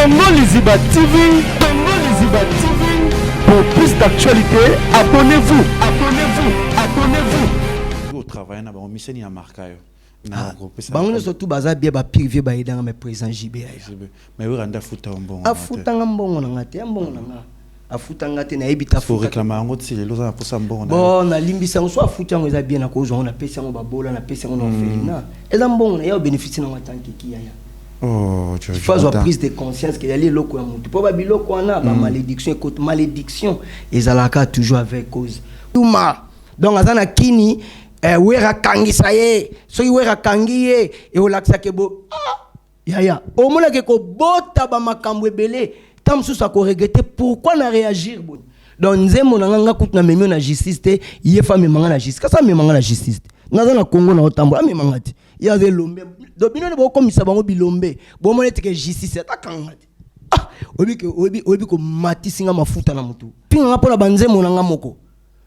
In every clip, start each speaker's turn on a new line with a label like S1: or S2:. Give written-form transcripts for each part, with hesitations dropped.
S1: Congo Liziba TV, Congo Liziba TV. Pour plus d'actualité, abonnez-vous, abonnez-vous, abonnez-vous.
S2: Au travail, na ba mission ya markayo.
S3: Bango surtout baza bien ba privé ba idanga me président JB.
S2: Mais oui randa futa mbongo.
S3: Afuta ngambongo na ngate, mbongo na nga. Afuta ngate na ebita
S2: faut réclamer ngo tsile loza na posa mbongo na.
S3: Bon na limbisa ngo so afuta ngo eza bien na ko zo na pesa ngo babola na pesa ngo na felina. Eza mbongo na ya bénéfice na ngatanki ki ya.
S2: Oh,
S3: tu vois. Il faut prise de conscience qu'il y a les locaux à monter. Pour babilo qu'on a malédiction, écoute malédiction et zalaka toujours avec cause. Touma. Donc azana kini wera kangi saye. So wera kangi ye et o laksa ke bo. Ya. Au moment que ko bota ba makambo ebele, tam sous sa ko regretter pourquoi na réagir bon. Donc nzembo na nganga kutuna memio na justice te, yefa memanga na justice. Kasa memanga na justice. Naza na Congo na otambola memanga te. Il y a des lombe. Donc bino ne bo komisa bango bilombe. Bo mo nete ke justice atakanga te. Obi ko matisinga mafuta na mutu. Pinga ngapo na banzembo na ngamoko.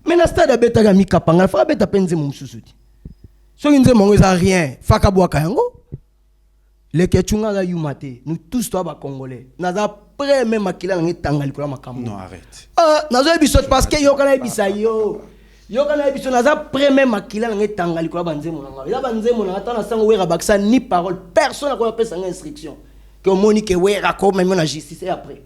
S3: Mais na stade beta ga mikapanga, fa beta penze mo mususu ti. So nzembo ngo za rien. Faka bwaka yango. Les Ketchunga la yumate, nous tous toi ba congolais. Naza prêt même makila ngi tangali kula makambo.
S2: Non arrête.
S3: Naza episode parce que yo kana ebisa yo. Yo kana episode naza prêt même makila ngi tangali kula banzemo nanga. Ya banzemo na ata na sango wera baksa ni parole. Personne n'a pas pesa instruction. Que Monique wera ko même na justice et après.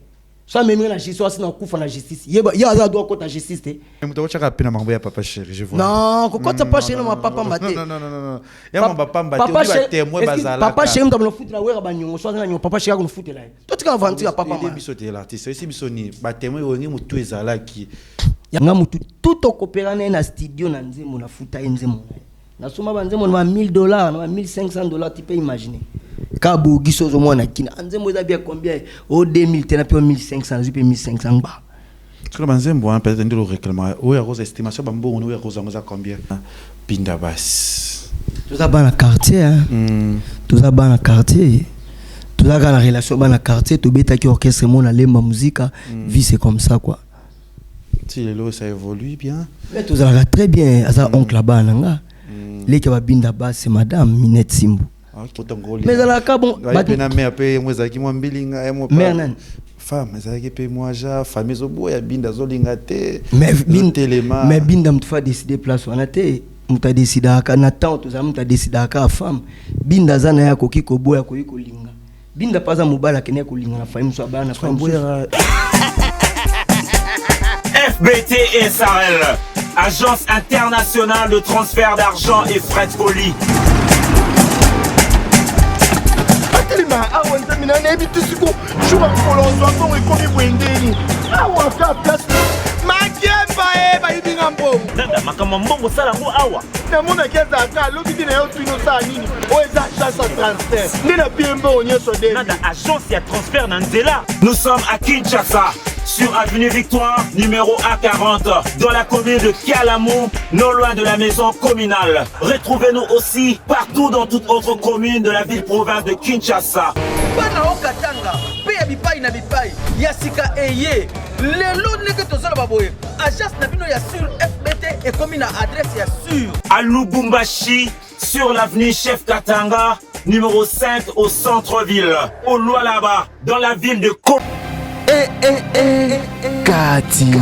S3: So même na justice aussi na kufa na justice. Ya za doit kota justice te.
S2: Muto chaka pena mambo ya papa chéri, je vois.
S3: Non, kota pas chéri na papa mbate.
S2: Non. Ya mon papa mbate, on va témoin bazala.
S3: Papa chéri mtablo foot na wera banyongo, so na nyo papa chéri ko foot là. Toi tu kan vantir papa ma.
S2: Biso te l'artiste, ici biso ni ba témoin wongi mutu ezala ki.
S3: Yanga mutu tout okopérana na studio na nzemo na futa nzemo. Na soma banzemo na $1000, na $1500 tu peux imaginer. Kabu gisozo mwana kina nzemo za bien combien au 2000 tena pe 1500 jupe 1500 ba.
S2: Sur le banzembo hein peut-être ndilo réclamement. O ya rose estimation bambongo no ya rose ngoza combien? Pinda bas.
S3: Tout ça dans le quartier hein. Tout ça dans le quartier. Tout ça dans la relation dans le quartier, to beta ki orchestre mon na lemba musique, vie c'est comme ça quoi.
S2: Si les lois ça évolue bien.
S3: Mais tout ça très bien, asa oncle là-bas nanga. Les qui va binda bas c'est madame Minette Simbu. Mais dans la cas bon,
S2: na mère pe moi zaki moi mbilinga et moi
S3: pas.
S2: Femme zaki pe moi ja famille zo boya binda zo linga te.
S3: Mais binda mtfa décider place wana te. Muta décider aka na temps to za muta décider aka femme. Binda zana ya koki ko boya ko yiko linga. Binda paza mubala kene ko linga na famille so bana famille.
S4: FBT SARL, Agence internationale de transfert d'argent et frais de colis. Nanda makama mbongo sala ngo awa.
S1: Na mona keza ka lobi na yo twino sa nini. O eza chance à transfert. Ndina piembe onyeso de.
S4: Nanda agence ya transfert na nzela. Nous sommes à Kinshasa, sur avenue Victoire, numéro A40, dans la commune de Kialamou, non loin de la maison communale. Retrouvez-nous aussi partout dans toute autre commune de la ville-province de Kinshasa.
S5: Bana okatanga, pe bipai na bipai, yasika eye. Lelo neke tozala baboye. Agence na bino ya sur FBT et commune à adresse ya sur.
S4: À Lubumbashi, sur l'avenue Chef Katanga, numéro 5 au centre-ville. Au Lualaba, dans la ville de
S2: Katine.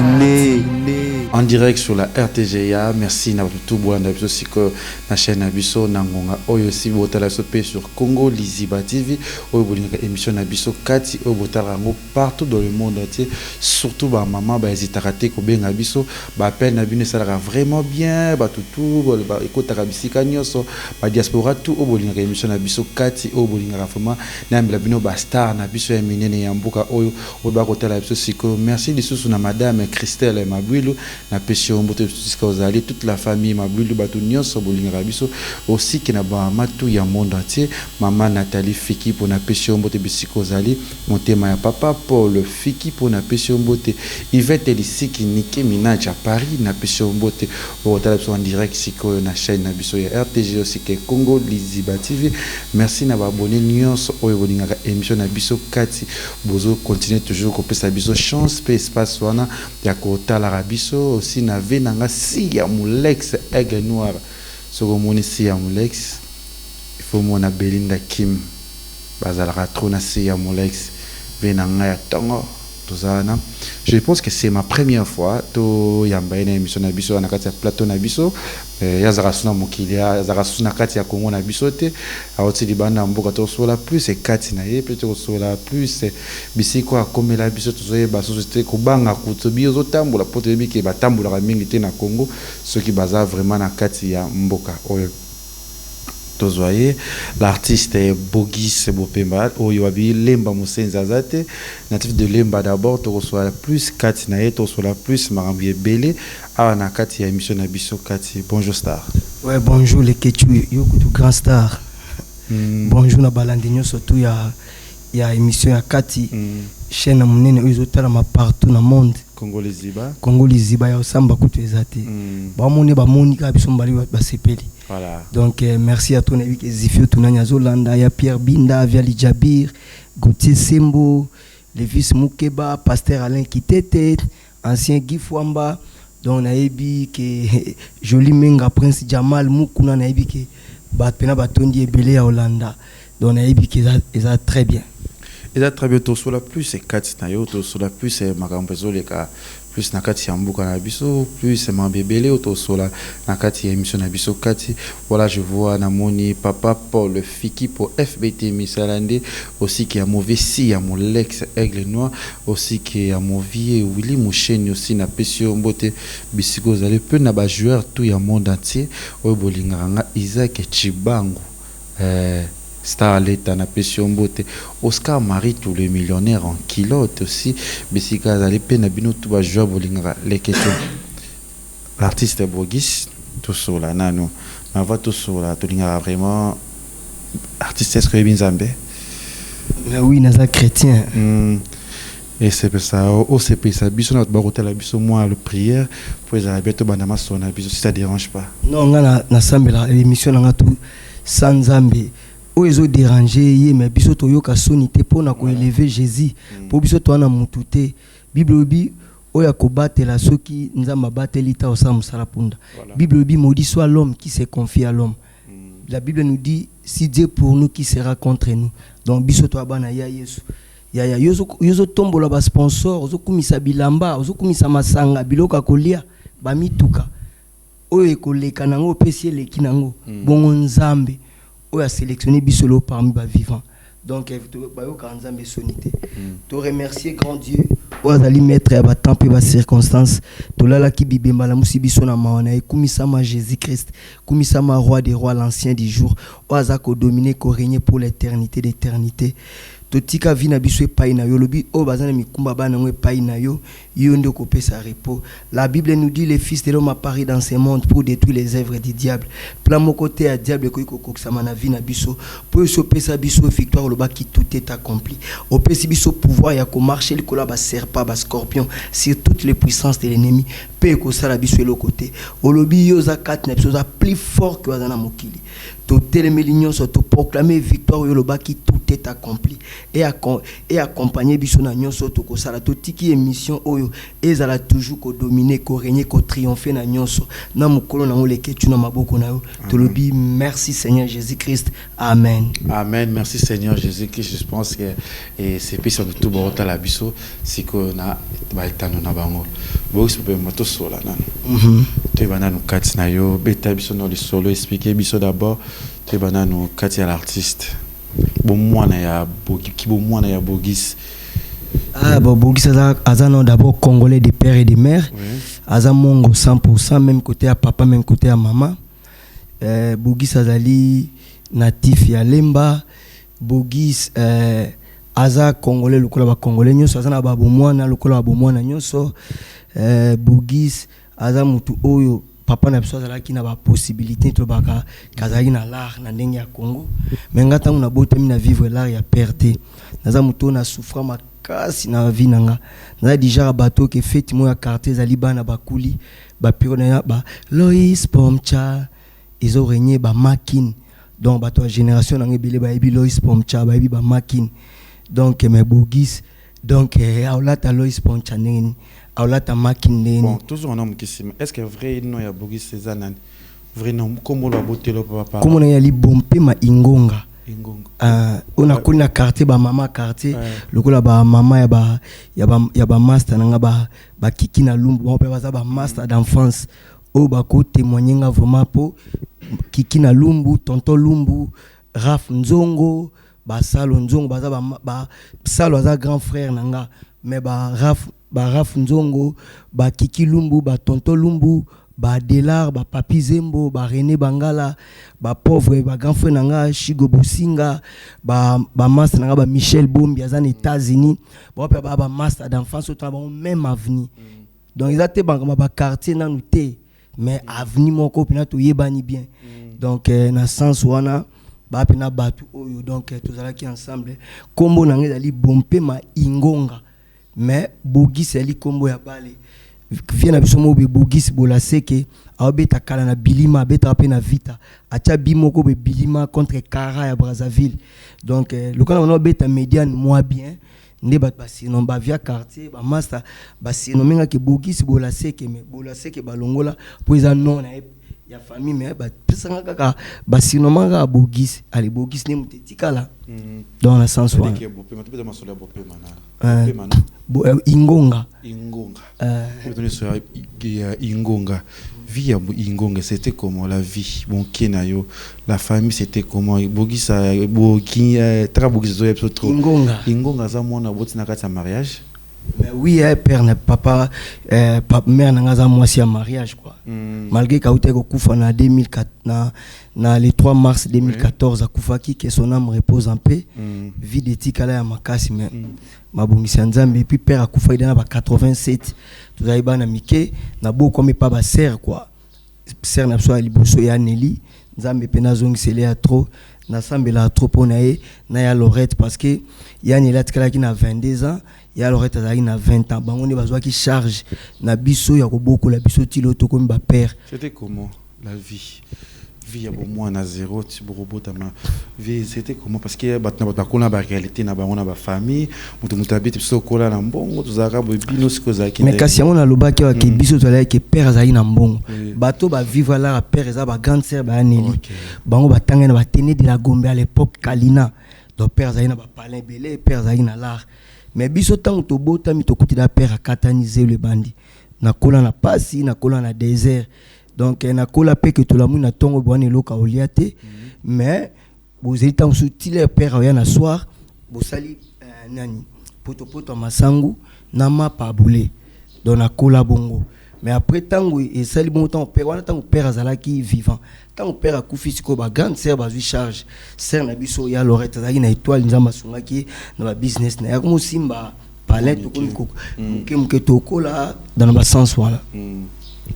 S2: En direct sur la RTGA, merci na tout boanda biso siko na chaîne Abiso Nangonga oyo si botala sopé sur Congo Liziba TV oyo bolinga émission na biso kati oyo botala ngo partout dans le monde entier, surtout ba maman ba hésitera te ko benga biso ba appel na bino ça vraiment bien ba tout ba ekotaka bisika nyoso ba diaspora tout oyo bolinga émission na biso kati oyo bolinga vraiment na mbela bino ba star na biso ya minene ya mboka oyo ba kotala biso siko. Merci lisusu na madame Christelle Mabwilu na pesio mbote jusqu'à ozali toute la famille Mabwilu batu nyonso bolinga biso aussi ki na ba matu ya monde entier, maman Nathalie Fiki pour na pesio mbote bisiko ozali motema ya papa Paul Fiki pour na pesio mbote Yvette Elisiki Nike Minaj à Paris na pesio mbote otala biso en direct siko na chaîne na biso ya RTG aussi ke Congo Liziba TV. Merci na ba abonné nyonso oyo bolinga émission na biso kati bozo continuer toujours ko pesa biso chance pe espace wana ya ko tala biso aussi na venanga si ya Mulex Aigle Noir soko moni si ya Mulex il faut mona Belinda Kim bazala trop na si ya Mulex venanga ya tongo tozana. Je pense que c'est ma première fois to yamba ina émission na biso na kati ya plateau na biso ya zarasuna mokilia zarasuna kati ya Congo na biso te awoti libanda mboka to sola plus et kati na ye peut-être sola plus bisiko akomela biso tozoye ba société ko banga kutobi ozotambola poto yebiki batambola mingi te na Congo ceux qui baza vraiment na kati ya mboka oyo. L'artiste Bogis Bopemba, Oyoabi Lemba Moussenza Zate, natif de Lemba d'abord, tu reçois la plus, Kati Nae, tu reçois la plus, Marambier Belé, Awana Kati, à émission Nabiso Kati. Bonjour Star.
S3: Ouais, bonjour les Ketu, Yoko tout grand star. Bonjour na Balandinho, surtout il y a émission à Kati, chaîne à Mounene, Uzotala partout dans le monde.
S2: Congo Liziba.
S3: Congo Liziba, ya Osamba Kutu Ezate. Ba moni ba monika bisombali ba sepeli.
S2: Voilà.
S3: Donc merci à ton ami Zifio Tunanya Zolanda, ya Pierre Binda, Viali Djabir, Gauthier Sembo, Levis Moukeba, Pasteur Alain Kitete, ancien Guy Fwamba, donc naebi que Joli Menga Prince Jamal Mukuna naebi que batpena batondi ebele ya Hollanda. Donc naebi que ça très bien.
S2: Et là très bien to sur la plus c'est 4 na yo to sur la plus c'est makambezo le ka plus na kati ya mbuka na biso plus c'est mambebele to sur la na kati ya émission na biso kati. Voilà, je vois na moni papa Paul le Fiki pour FBT Misalande aussi qui a mauvais si à mon Lex Aigle Noir aussi qui a mauvais Willy Mouchen aussi na pesio mbote bisiko zale peu na ba joueur tout ya monde entier o bolinganga Isaac Chibangu Star Leta na pesio mbote Oscar Marie tout le millionnaire en kilote aussi bisika zale pe na bino tout ba joueur bolinganga les questions. L'artiste Bogis tout sur la nano ma voix tout sur la tout lingara vraiment artiste est-ce que bien zambé
S3: mais oui naza chrétien
S2: et c'est pour ça au CP ça biso notre barotel la biso moi le prière pour les bientôt bandama sona biso si ça dérange pas
S3: non na sambela émission na tout sans zambé o ezo déranger ye mais biso to yoka sonité pour na ko élever Jésus pour biso to na mututé Bible bi oya kobatela soki nzamba bateli ta osa musala punda. Bible dit maudit soit l'homme qui se confie à l'homme. La Bible nous dit si Dieu pour nous qui sera contre nous. Donc biso to abana ya Yesu. Ya yozo tombola ba sponsor, ozo kumisa bilamba, ozo kumisa masanga biloka kolia ba mituka. Oyo ekoleka nango pesi eleki nango. Bongo nzambe oya sélectionner bisolo parmi ba vivants. Donc bayoka nzambe sonité. To remercier grand Dieu. Oazali maître ya batempe ba circonstances tolala ki bibemba la musibiso na maona e kumisama Jésus Christ kumisama roi des rois l'ancien du jour oaza ko dominer ko régner pour l'éternité d'éternité totika vina biso epai na yo lobi o bazana mikumba bana ngo epai na yo yo ndo ko pesa repos. La Bible nous dit le fils de l'homme apparaît dans ce monde pour détruire les œuvres du diable. Plan mon côté à diable ko kokokisama na vina biso pour so pesa biso victoire loba qui tout est accompli. Au pesi biso pouvoir ya ko marcher le kola ba serpent ba scorpion sur toutes les puissances de l'ennemi pe ko sala biso le côté. Olobi yo za 4 ne za plus fort que wazana mokili. To télémélignon so to proclamer victoire yo loba qui tout est accompli et accompagner biso na nyonso to ko sala to tiki émission oyo ezala toujours ko dominer ko régner ko triompher na nyonso na mukolo na ngoleke tu na maboko na yo to lobi merci Seigneur Jésus-Christ amen.
S2: Amen, merci Seigneur Jésus-Christ. Je pense que c'est puis sur tout borota la biso siko na ba etano na bango bo se peut moto sola nan te bana no kati na yo beta biso no le solo expliquer biso d'abord te bana no kati à l'artiste bon moi na ya bogi ki bon moi na ya Bogis.
S3: Ah bon Bogis aza non d'abord congolais de père et de mère aza mongo 100% même côté à papa même côté à maman. Bogis azali natif ya Lemba. Bogis aza congolais lokola ba congolais nyonso aza na ba bomwana lokola ba bomwana nyonso. Bogis aza mutu oyo papa na biso azalaki na ba possibilité to baka kazaki na l'art na ndenge ya Congo mais ngatango na botemi na vivre l'art ya perte naza mutu na souffra makasi na vie nanga na déjà bateau ke feti mo ya quartier zali bana bakuli ba piro na ba Lois Pomcha ils ont régné ba makine donc bato la génération na ngebele ba ebi Lois Pomcha ba ebi ba makine donc mes Bogis donc aulata Lois Pomcha neni aulata makine neni.
S2: Bon toujours un homme qui s'est est-ce que vrai non ya Bogis Cézanne vrai non comme la beauté le papa
S3: comme on a li bompe ma ingonga On a connu quartier ba maman quartier lokola ba maman ya ba master nanga ba kiki na lumbu ba pe ba master d'enfance o ba ko témoigner nga vraiment po kiki na lumbu tonton lumbu Raf Nzongo ba salo Nzongo ba salo za grand frère nanga mais ba Raf Nzongo ba kiki lumbu ba tonton lumbu ba Delar ba Papi Zembo ba René Bangala ba pauvre ba grand frère nanga Shigo Businga ba master nanga ba Michel Bombi aux États-Unis ba master d'enfance au même avenir donc ils étaient ba quartier na nous té mais avenir mon copine to yebani bien donc na sens wana ba pena batu oyo donc tous ala qui ensemble kombo nanga dali bompe ma ingonga mais bogisi ali kombo ya bale viena biso mo be bogisi bola seke abeta kala na bilima beta pe na vita acha bimoko be bilima contre Kara ya Brazzaville donc le kana on beta médiane moi bien nde bat basino ba via quartier ba master basino menga ke bogisi bola seke mais bola seke balongola poza non na ya famille mais ba pesanga kaka basino manga bogisi ali bogisi ne mutetikala dans le sens où Ingonga
S2: Ingonga vie à Ingonga c'était comment la vie bon kenayo la famille c'était comment bogisa boki tra bogisa trop Ingonga za mona botina kata mariage.
S3: Mais oui, père, papa, mère n'a moi si un mariage quoi. Malgré qu'il a été en 2004, le 3 mars 2014 à Koufaki, que son âme repose en paix. Vie de Tikala à Makasi, mais ma bongisi Nzambe et puis père à Koufaki dans 87. Tout ça na Miké, na beau comme pas ba sœur quoi. Sœur n'a pas liboso ya Nelly, Nzambe penazong c'est là trop. Na sambela trop ponae na ya Lorette parce que yani là tikala qui na 22 ans. Il y a Lorette Azari na 20 ans. On est besoin qui charge na biso ya ko beaucoup la biso tilo to comme ba père.
S2: C'était comment la vie? Vie à bon moi na zéro ti robot ma vie c'était comment parce que batna kona ba réalité na ba on a ba famille mutu habite biso kola na mbongo tuzaka bo bino sikozaki.
S3: Mais kasi on a loba ki ke biso to la ke père Azari na mbongo. Bato ba vivre là père za ba grande sœur ba Nelly. Bango ba tanga na ba tenir de la Gombe à l'époque Kalina. Donc père Azari na ba palin belé père Azari na l'art. Mais biso tant to bota mi to kuti da père a cataniser le bandi na kola na pasi na kola na désert donc na kola pe que to la mu na tongo bwana loka oliate mais vous êtes en souti le père ya na soir bo sali nani poto masangu na ma pa boulé donc na kola bongo mais après tango et sali bon temps père wana tango père azalaki vivant tant père a koufi siko ba grande sœur ba charge sœur na biso ya Lorette azali na étoile nzamba sungaki na ba business na ya ko simba palette ko muke tokola dans le sens voilà.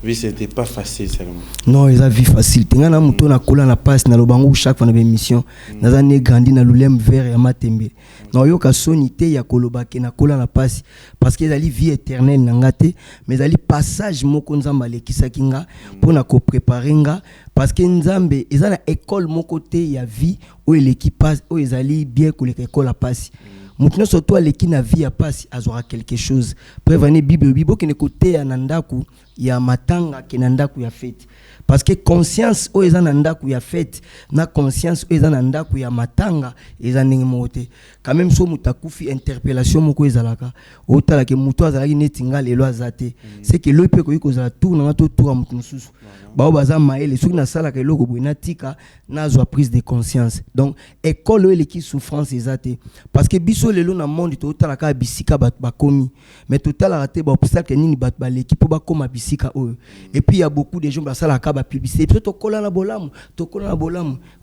S2: Oui, c'était pas facile seulement.
S3: Non, ils avaient vie facile. Tenga na muto na kola na passe na lobango chaque fois na émission. Na za ne grandi na lulem vert ya matembe. Na yo ka sonité ya kolobake na kola na passe parce qu'ils allaient vie éternelle na ngate mais ali passage moko nzamba lekisa kinga pour na ko préparer nga parce que nzambe ezana école moko te ya vie ou l'équipage ou ezali bien ko l'école a passe. Maintenant surtout l'équipe na vie a passe azora quelque chose. Prévenez bible qui ne côté ya nandaku ya matanga ke nandaku ya fête parce que conscience o ezana nandaku ya fête na conscience o ezana nandaku ya matanga ezana ngimote quand même so mutakufi interpellation moko ezalaka otala ke muto azalaki netinga lelo azate c'est que lo pe ko ikozala tour na to tour mutu mususu ba baza maele soki na sala ke loko boina tika na zo prise de conscience donc école o l'équipe souffrance ezate parce que biso lelo na monde to otala ka bisika ba komi mais total raté ba obstacle nini ba l'équipe ba koma bisika o et puis il y a beaucoup de gens ba sala ka ba publicité peut to kola na bolamu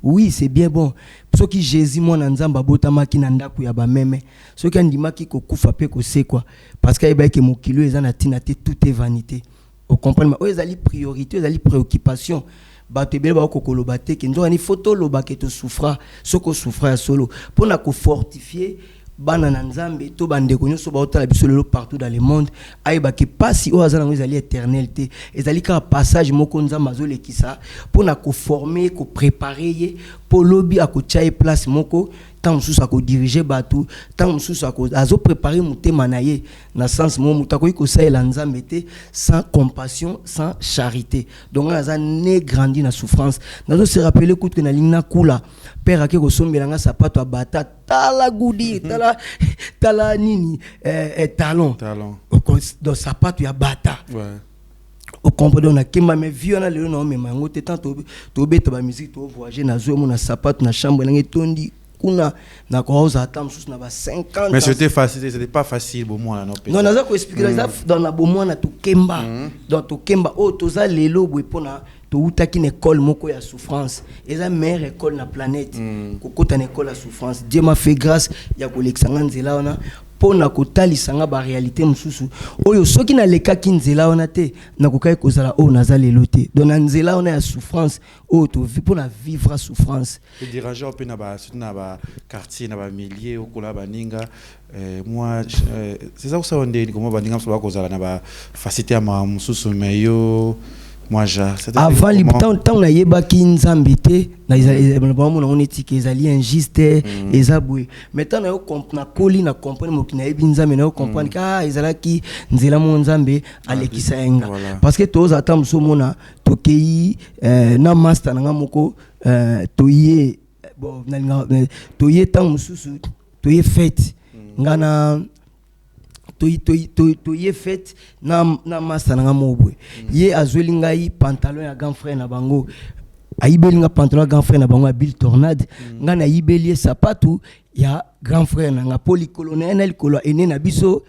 S3: oui c'est bien bon ceux qui Jésus moi na nzamba botamaki na ndaku ya ba meme ceux qui andimaki ko kufa pe ko se quoi parce que ba ke mokilo ezana tina te tout est vanité au comprendre mais ezali priorité ezali préoccupation bato ebele ba ko koloba te ke nzo ni photo loba ke to souffra soko souffra solo pour na ko fortifier bana na nzambe to bandeko nyoso ba otala biso lelo partout dans le monde ayeba ke pasi o azana ezali éternalité ezali ka passage moko nzamba zo lekisa pour na ko former ko préparer po lobby akotia place moko tant mosusu akodirige bato tant mosusu azo préparer motema na ye na sens mo moto akoki kosalela nzambe te sans compassion sans charité donc aza né grandi na souffrance nazo se rappeler que na lingna kula père ake kosombela nga sapato abata tala goudi tala nini talon donc sapato ya bata au comprenez on a kema mais vieux na lelo na mema ngo te tant to beta ba musique to voyager na zo mo na sapato na chambre na tondi kuna na cause attendre sous na ba 50
S2: mais c'était pas facile bon moi non
S3: non naza ko expliquer ça dans na bon moi na to kemba donc to kemba oh to za lelo boy pona to utaki na école moko ya souffrance et la meilleure école na planète kokota na école ya souffrance Dieu m'a fait grâce ya ko lexanga nzela ona pona kotalisanga ba réalité mususu oyo soki na lekaki nzela ona te na kokai kozala o naza lelo te donc na nzela ona ya souffrance o to pona vivre souffrance
S2: le dirigeant pe na ba quartier na ba milliers okola baninga moi c'est ça ça on dit comment baninga so ba kozala na ba facilité ya mususu meyo moi
S3: avant tant na yebaki nzambe te na ezali on éthique ezali injuste ezabwe maintenant na yo na koli na comprendre mo kina yebi nzambe na yo comprendre ka ezalaki nzela mo nzambe alekisa enga parce que toz attendre so mona tokei na master na moko toye bon na toye tant mususu toye fête ngana toye fait na masa na mobwe ye azweli ngai pantalon ya grand frère na bango ayibeli nga pantalon ya grand frère na bango ya Bill Tornade nga na yibeli sapato ya grand frère na nga polycolonel na likolo ene na biso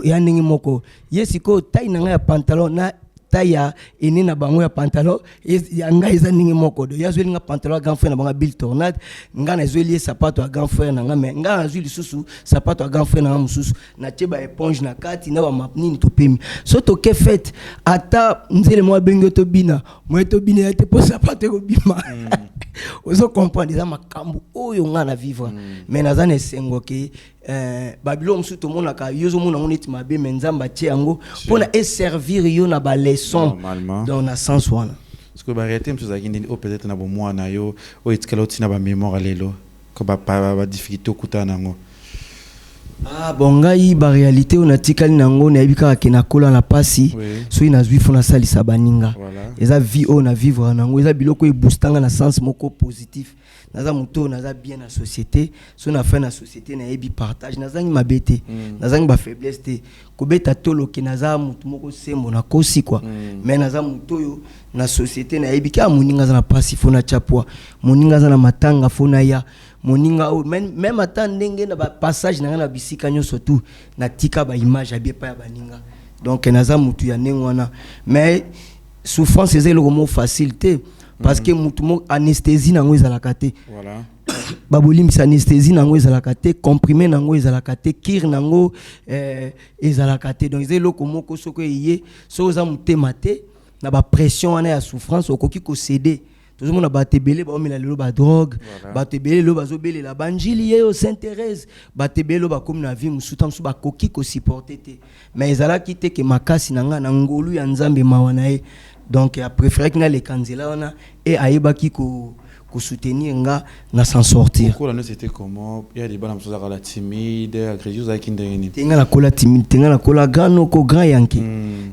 S3: ya ndenge moko ye siko taille na nga ya pantalon na taya ene na bango ya pantalon ya nga eza ndenge moko do ya zweli nga pantalon ya grand frère na bango Bill Tornade nga na zweli sapato ya grand frère na nga mais nga na zweli susu sapato ya grand frère na nga mususu na tieba éponge na kati na ba mapnini to pemi so to ke fait ata nzele mo bengo to bina mo to bina ya te po sapato ko bima ozo comprendre za makambu oyo nga na vivre mais na zane sengo ke Babylone musu to mona ka yozo mona neti mabe menzamba tie yango pona et servir yo na ba leçon dans na sens wana
S2: parce que ba réalité musu za kindi o peut-être na bo mwana yo o itikala otina ba mémoire lelo ko ba difficulté okutana ngo
S3: bon ngai ba réalité on atikali nango na yebika ke na kola na pasi so ina zwi na salisa baninga eza vie on a vivre nango eza biloko e boostanga na sens moko positif naza muto naza bien na société so na fin na société na yebi partage naza ngi mabete naza ngi ba faiblesse te ko beta tolo ke naza mutu moko sembo na kosi quoi mais naza muto yo na société na yebi ka muninga za na pasi fona chapwa muninga za na matanga fona ya moninga même attendre ndenge na passage na bisika nyo surtout na tika ba image abie pa ya baninga donc naza mutu ya nengwana mais souffrance c'est le mot facilité parce que mutu mo anesthésie nango ezalaka te voilà babolimisa anesthésie nango ezalaka te comprimé nango ezalaka te kir nango ezalaka te donc ezelo komoko soko yé so za mutema te na ba pression wana ya souffrance okoki ko céder tout le monde a batebele ba omela lelo ba drogue batebele lo bazobele la banjili yo Sainte Thérèse batebele lo ba comme na vie musuta musu ba koki ko supporter te mais ezala kite ke makasi nanga na ngolu ya nzambe mawana e donc a préféré que na le kanzela wana et ayebaki ko soutenir nga na s'en sortir.
S2: Pourquoi là c'était comment il y a des bonnes choses à la timide agressif za kindeni
S3: tenga na kola timide tenga na kola grano ko grand yanki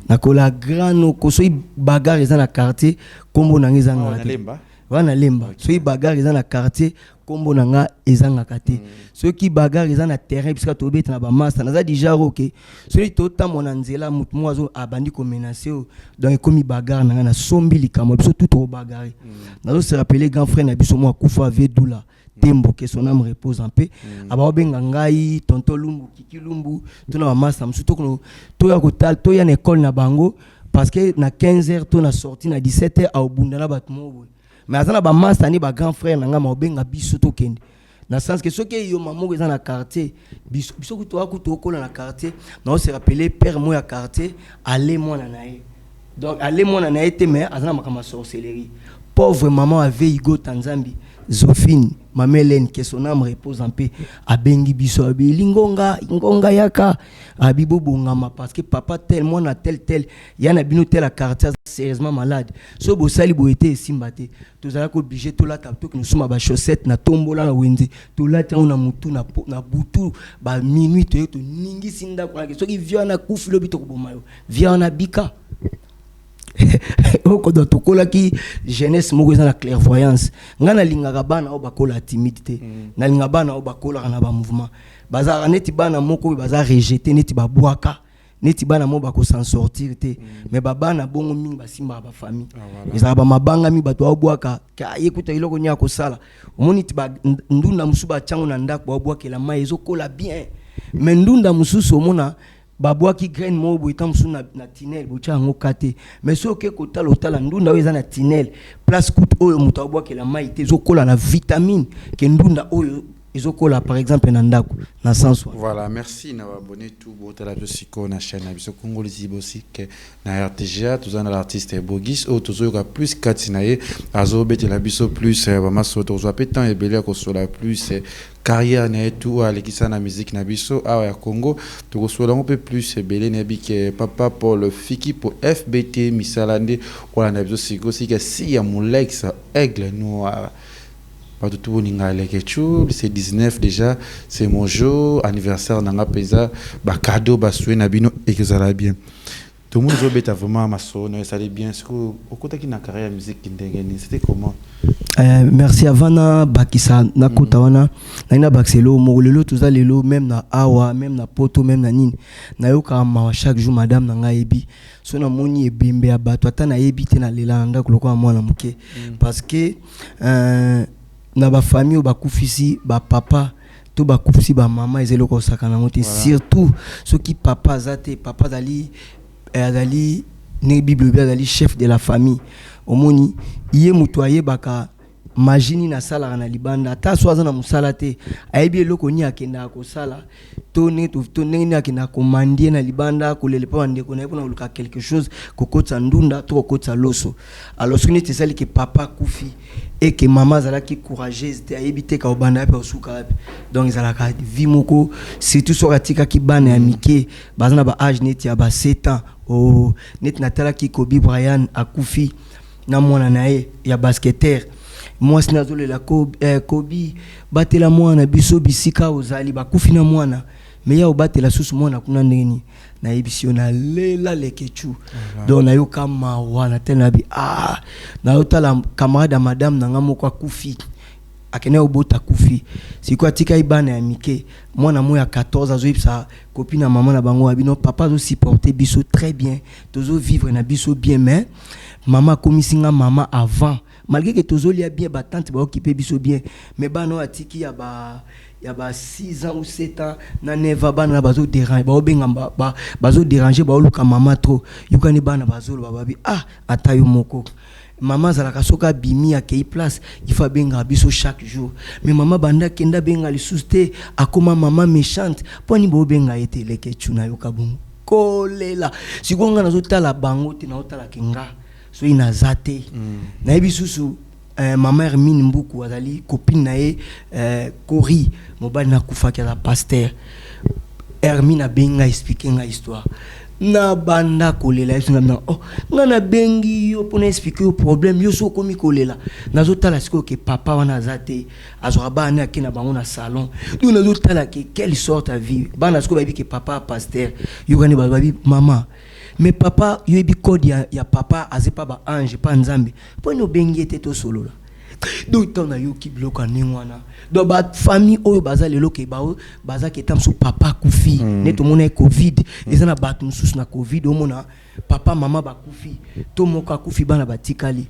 S3: na kola grano ko so bagarre eza na quartier kombo na ngeza ngala wana lemba so bagarre eza na quartier kombo na nga ezanga kate so ki bagarre eza na terrain puisque to beta na ba master na za déjà OK so li to ta mona nzela mutu moazo abandi ko menacer donc komi bagarre na nga na sombi likamo biso tout au bagarre na se rappeler grand frère na biso mo akufa vedula tembo que son âme repose en paix aba benga ngai tonto lumbu kiki lumbu to na ba master musu to ya ko tal to ya na école na bango parce que na 15h to na sorti na 17h au bunda na batmo mais azana ba master ni ba grand frère nanga mabenga biso to kende na sens que ce que yo maman eza na quartier biso to akuto kola na quartier na se rappeler père moi à quartier aller moi na nae donc aller moi na nae te mais azana makama sorcellerie pauvre maman avait Igo Tanzambi Zofine Maman Hélène, que son âme repose en paix, a bengi biso, a lingonga, ingonga yaka, a bibo bongama, parce que papa tel, moi na tel, yana bino tel à quartier, sérieusement malade. So bo sali bo été simbate, tous allons obligé, tout là, tapto que nous sommes à ba chaussette, na tombola na wenze, tout là, on a mutu, na butu, ba minuit, to ningi sinda, kwa so qui vient na kouf lobito bomayo, vient na bika. Oko do tokola ki jeunesse moko eza na clairvoyance ngana lingaka bana o bakola timidité na linga bana o bakola na ba mouvement bazara neti bana moko baza rejeter neti babwaka neti bana mo bako s'en sortir te mais bana bongo mingi basimba ba famille ezala ba mabanga mi bato obwaka ka yekuta iloko nya ko sala omoni ti ba ndunda musuba chango na ndako obwakela mai ezokola bien mais ndunda mususu omona babwa ki graine mo bo itam suna na tinel bo chango kate mais so ke ko tala ndunda oyo eza na tinel place coûte oyo muto abwa ke la maïté zokola na vitamine ke ndunda oyo ezokola par exemple na ndako na sens
S2: voilà merci na abonné tout botala siko na chaîne biso Congo Liziba aussi que na RTGA tous en l'artiste Bogis o tozo ka plus katinaye azo betela biso plus ba maso tozo petan et belia ko sola plus carrière na tout à l'équipe na musique na biso à Congo to sola un peu plus belé na bi que papa Paul Fiki pour FBT misalande wala na biso siko si que si ya Molex aigle noir pas tout le monde c'est 19 déjà c'est mon jour anniversaire nanga pesa ba cadeau ba souhait na bino et que ça va bien tout le monde zobeta vraiment ma sonne ça allait bien ce que au côté qui na carrière musique qui ndengeni c'était comment
S3: merci Avana bakisa na kota wana na ina bakselo molelo tuza lelo même na awa même na poto même na nini na yoka ma chaque jour madame nanga ebi so na moni ebembe ya bato ata na ebi te na lela ndako lokwa mwana muke parce que na ba famille ba kufisi ba papa to ba kufisi ba mama ezelo ko sakana mote surtout ceux qui papa zate papa dali ne bible dali chef de la famille omoni iye mutoye baka magini na sala na libanda ta swaza na musala te ayebi eloko ni akenda ko sala to ne akenda komandie na libanda ko lele pa ndeko na epona luka quelque chose kokotsa ndunda to kokotsa loso alors ce qui était celle que papa kufi et que maman zalaki courageuse te ayebi te ka obanda pe osuka donc zalaka vie moko surtout soratika ki bana ya mike bazana ba âge net ya ba 7 ans o net natala ki Kobe Bryant akufi na mwana nae ya basketteur moi sinazole la Kobe batela mwana biso bisika ozali bakufi na mwana mais ya obatela susu mwana kuna ndeni na ebisio na lela lekechu donc na yo kama wana tena bi na yotala camarade madame na ngamo kwa kufi akene obota kufi siko atika ibana ya mike mwana moya 14 azoipsa copine na maman na bango abino papa zo supporter biso très bien tozo vivre na biso bien mais maman komisinga maman avant malgré que tozoli a bien batante ba occuper biso bien mais bano atiki ya ba 6 ans ou 7 ans na neva bana bazo déranger ba obenga bazo déranger ba oluka maman trop yukani bana bazolo bababi atayo moko maman zalaka soka bimi ya kei place il faut benga biso chaque jour mais maman banda kenda benga li souste akoma maman méchante poni bo benga ete leke tuna yoka bongo kolela sikonga nazotala bango te na otala kinga so inazate na ebisusu maman Hermine Mbuku azali copine nae Kori mobali na kufaki la pasteur Hermine a benga expliquer nga histoire na banda kolela yesu na ngana bengi yo pona expliquer le problème yo so komi kolela nazotala siko ke papa wana azate azora bana akina bango na salon yo nazotala ke quelle sorte à vivre bana siko babi ke papa pasteur yo kani babi mama mais papa yo ebi code ya papa azepa ba ange pa nzambe pona bengi ete to solo la donc tant na yo ki bloka ningwana donc ba famille oyo baza lelo ke baza ke tam so papa kufi neto mona covid ezana batu mususu na covid omona papa mama ba kufi to moka kufi bana batikali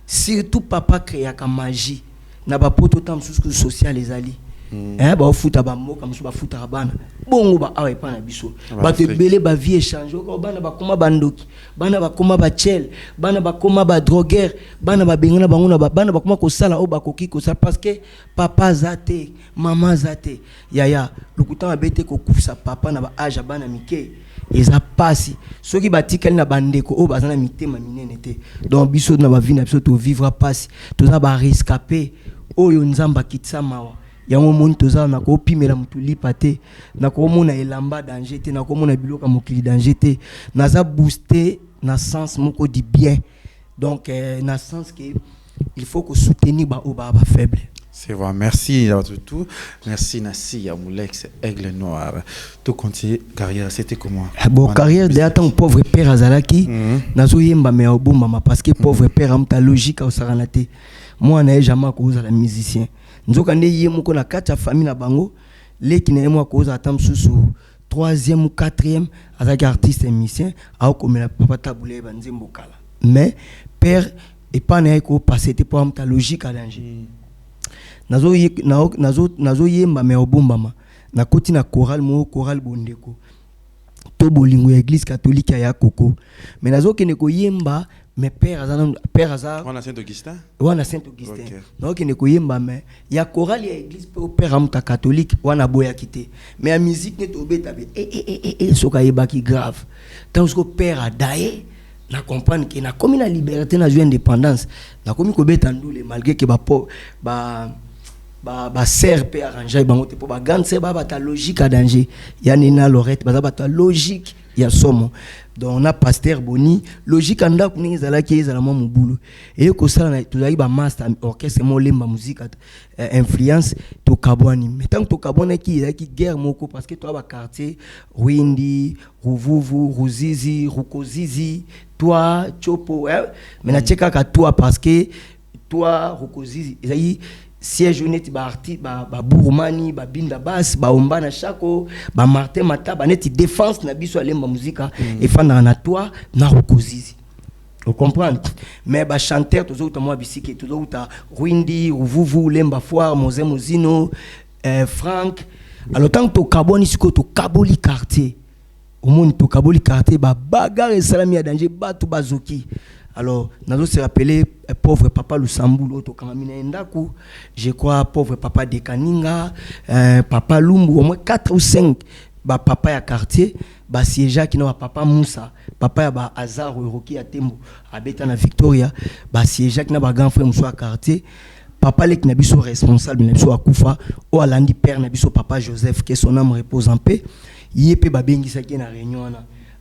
S3: surtout papa créa ka magie na ba poto tam mususu social ezali ba ofuta ba moka mususu ba futa bana bongo ba awe pa na biso ba te belé ba vie échange ko bana ba koma bandoki bana ba koma ba chel bana ba koma ba drogueur bana ba bengana bango na bana ba koma ko sala o ba koki ko ça parce que papa zate maman zate yaya lokuta abete ko kufisa papa na ba âge bana mike eza pasi soki batikali na bandeko o bazana mitema minene te donc biso na ba vie na biso to vivre pasi to za ba rescapé oyo nzamba kitamawa yango moni toza na ko pimela mutu lipa te na ko mona elamba danger te na ko mona biloka mokili danger te naza booster na sens moko di bien donc na sens que il faut que soutenir ba faible.
S2: C'est vrai, merci à tout. Merci Nassi, à Moulex, Aigle Noir. Tout continuer carrière, c'était comment?
S3: Bon, carrière de tant pauvre père Azalaki, nazo yemba me obo mama parce que pauvre père amta logique au saranate. Moi na jamais cause la musicien. Nzoka ne yemo ko na kata famille na bango, leki na yemo cause atam susu 3e ou 4e azaki artiste et musicien, a comme la papa taboulé banzembo kala. Mais père et pas na ko passer te pour amta logique à danger. Nazo yemba me obombama na koti na choral bondeko to bolingo église catholique ya koko mais nazo kene ko yemba me père aza
S2: on a Saint-Augustin
S3: okay. Nazo kene ko yemba me ya choral ya église pe père amta catholique wana boya kité mais la musique ne to beta be soka yebaki grave tant que père a daé na comprendre que na comme la liberté na joie indépendance na comme ko beta ndule malgré que ba serre pe arranger bango te po ba ganse ba ta logique à danger ya nina lorette ba ta logique ya somo donc on a pasteur boni logique anda kuningi zala ki ezala mo mubulu et ko sala na tuzali ba master orchestre mo lemba musique influence to kabwani mais tant to kabwana ki guerre moko parce que toi ba quartier Rwindi Ruvuvu Ruzizi Rukozizi toi Chopo mais na cheka ka toi parce que toi Rukozizi ezali siège net ba arti ba Bourmani ba Binda Bass ba Ombana Chako ba Martin Mataba net défense na biso alemba musica et fana na toi na Rukozizi vous comprenez mais ba chanteur toujours ta moi bisiki toujours ta Rwindi Ruvuvu Lemba Foire Mose Mozino Frank alors tant to kaboni siko to kaboli quartier au monde to kaboli quartier ba bagarre salami ya danger batu bazoki. Alors, nous se rappelé pauvre papa Lusambulo to kamamina endaku, je crois pauvre papa Dekaninga, papa Lumbu, au moins 4 ou 5 ba papa ya quartier, ba siéja qui n'a papa Moussa, papa ya ba Azar Roki ya Tembo, abeta na Victoria, ba siéja qui n'a ba grand frère Moussa à quartier, papa lek na biso responsable na biso akufa, o alandi père na biso papa Joseph que son âme repose en paix, yépe ba bengisa ki na réunion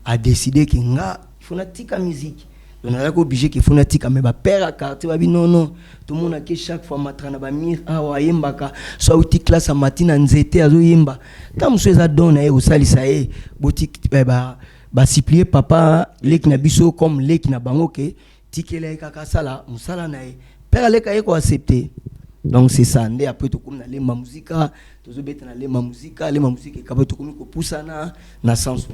S3: a décidé que nga il faut na tika musique. On a obligé qu'il faut natika mais ba père à quartier ba non tout le monde a que chaque fois matrana ba mir wa yemba ka so uti classe matina nzete azo yemba tam so za dona e osalisa e boutique ba supplier papa lek na biso comme lek na bango ke tikela kaka sala musala na e père lek a ko accepter donc c'est ça ndé après to comme na lemba musica to zo beta na lemba musica ka ba to comme ko poussana na sens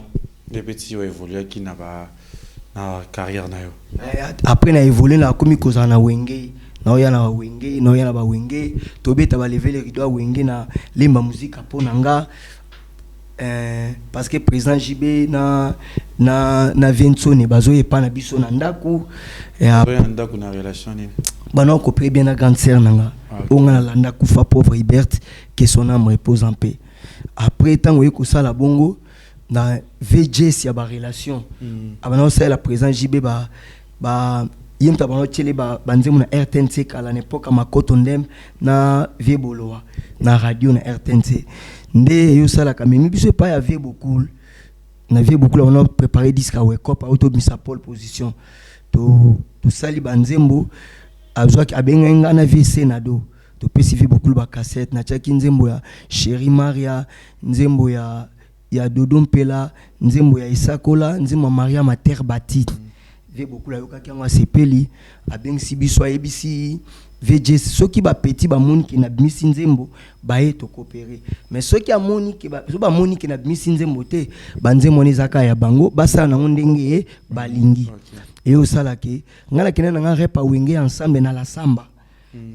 S2: les petits ont évolué qui n'a pas na carrière na yo
S3: après na évolué na komi koza na wenge na ya na wenge na ya na ba wenge to beta ba lever le rideau wenge na lemba musique pona nga parce que président JB na Vincone bazo e pa na biso na ndaku et après
S2: ndaku na relation ni
S3: bana ko très bien na grande sœur nanga onga na ndaku fa pauvre Hubert que son âme repose en paix après tant ko sala bongo na VJS ya ba relation abana ça la présent JB ba yimta bana tele ba nzemu na RTNC kala n'époque makoto ndem na Vieboloa na radio na RTNC ndé yo sala kamemi biso pa ya vie beaucoup on a préparé disque à wake up auto misa pole position to sali banzembo azwaki abenga na vie senado to pesi vie beaucoup ba cassette na chaki nzembo ya Chérie Maria nzembo ya Dodo Mpela nzembo ya Isakola nzembo Maria Mater Batite ve beaucoup la yoka kiangwa sepeli abeng sibiso ebisi VJ soki ba petit ba moni ki na bimisi nzembo ba eto coopérer mais soki a moni ki ba so ba moni ki na bimisi nzembo te ba nzembo ni zaka ya bango basa na ndenge balingi et au sala ke ngala kina na nga repa wenge ensemble na la samba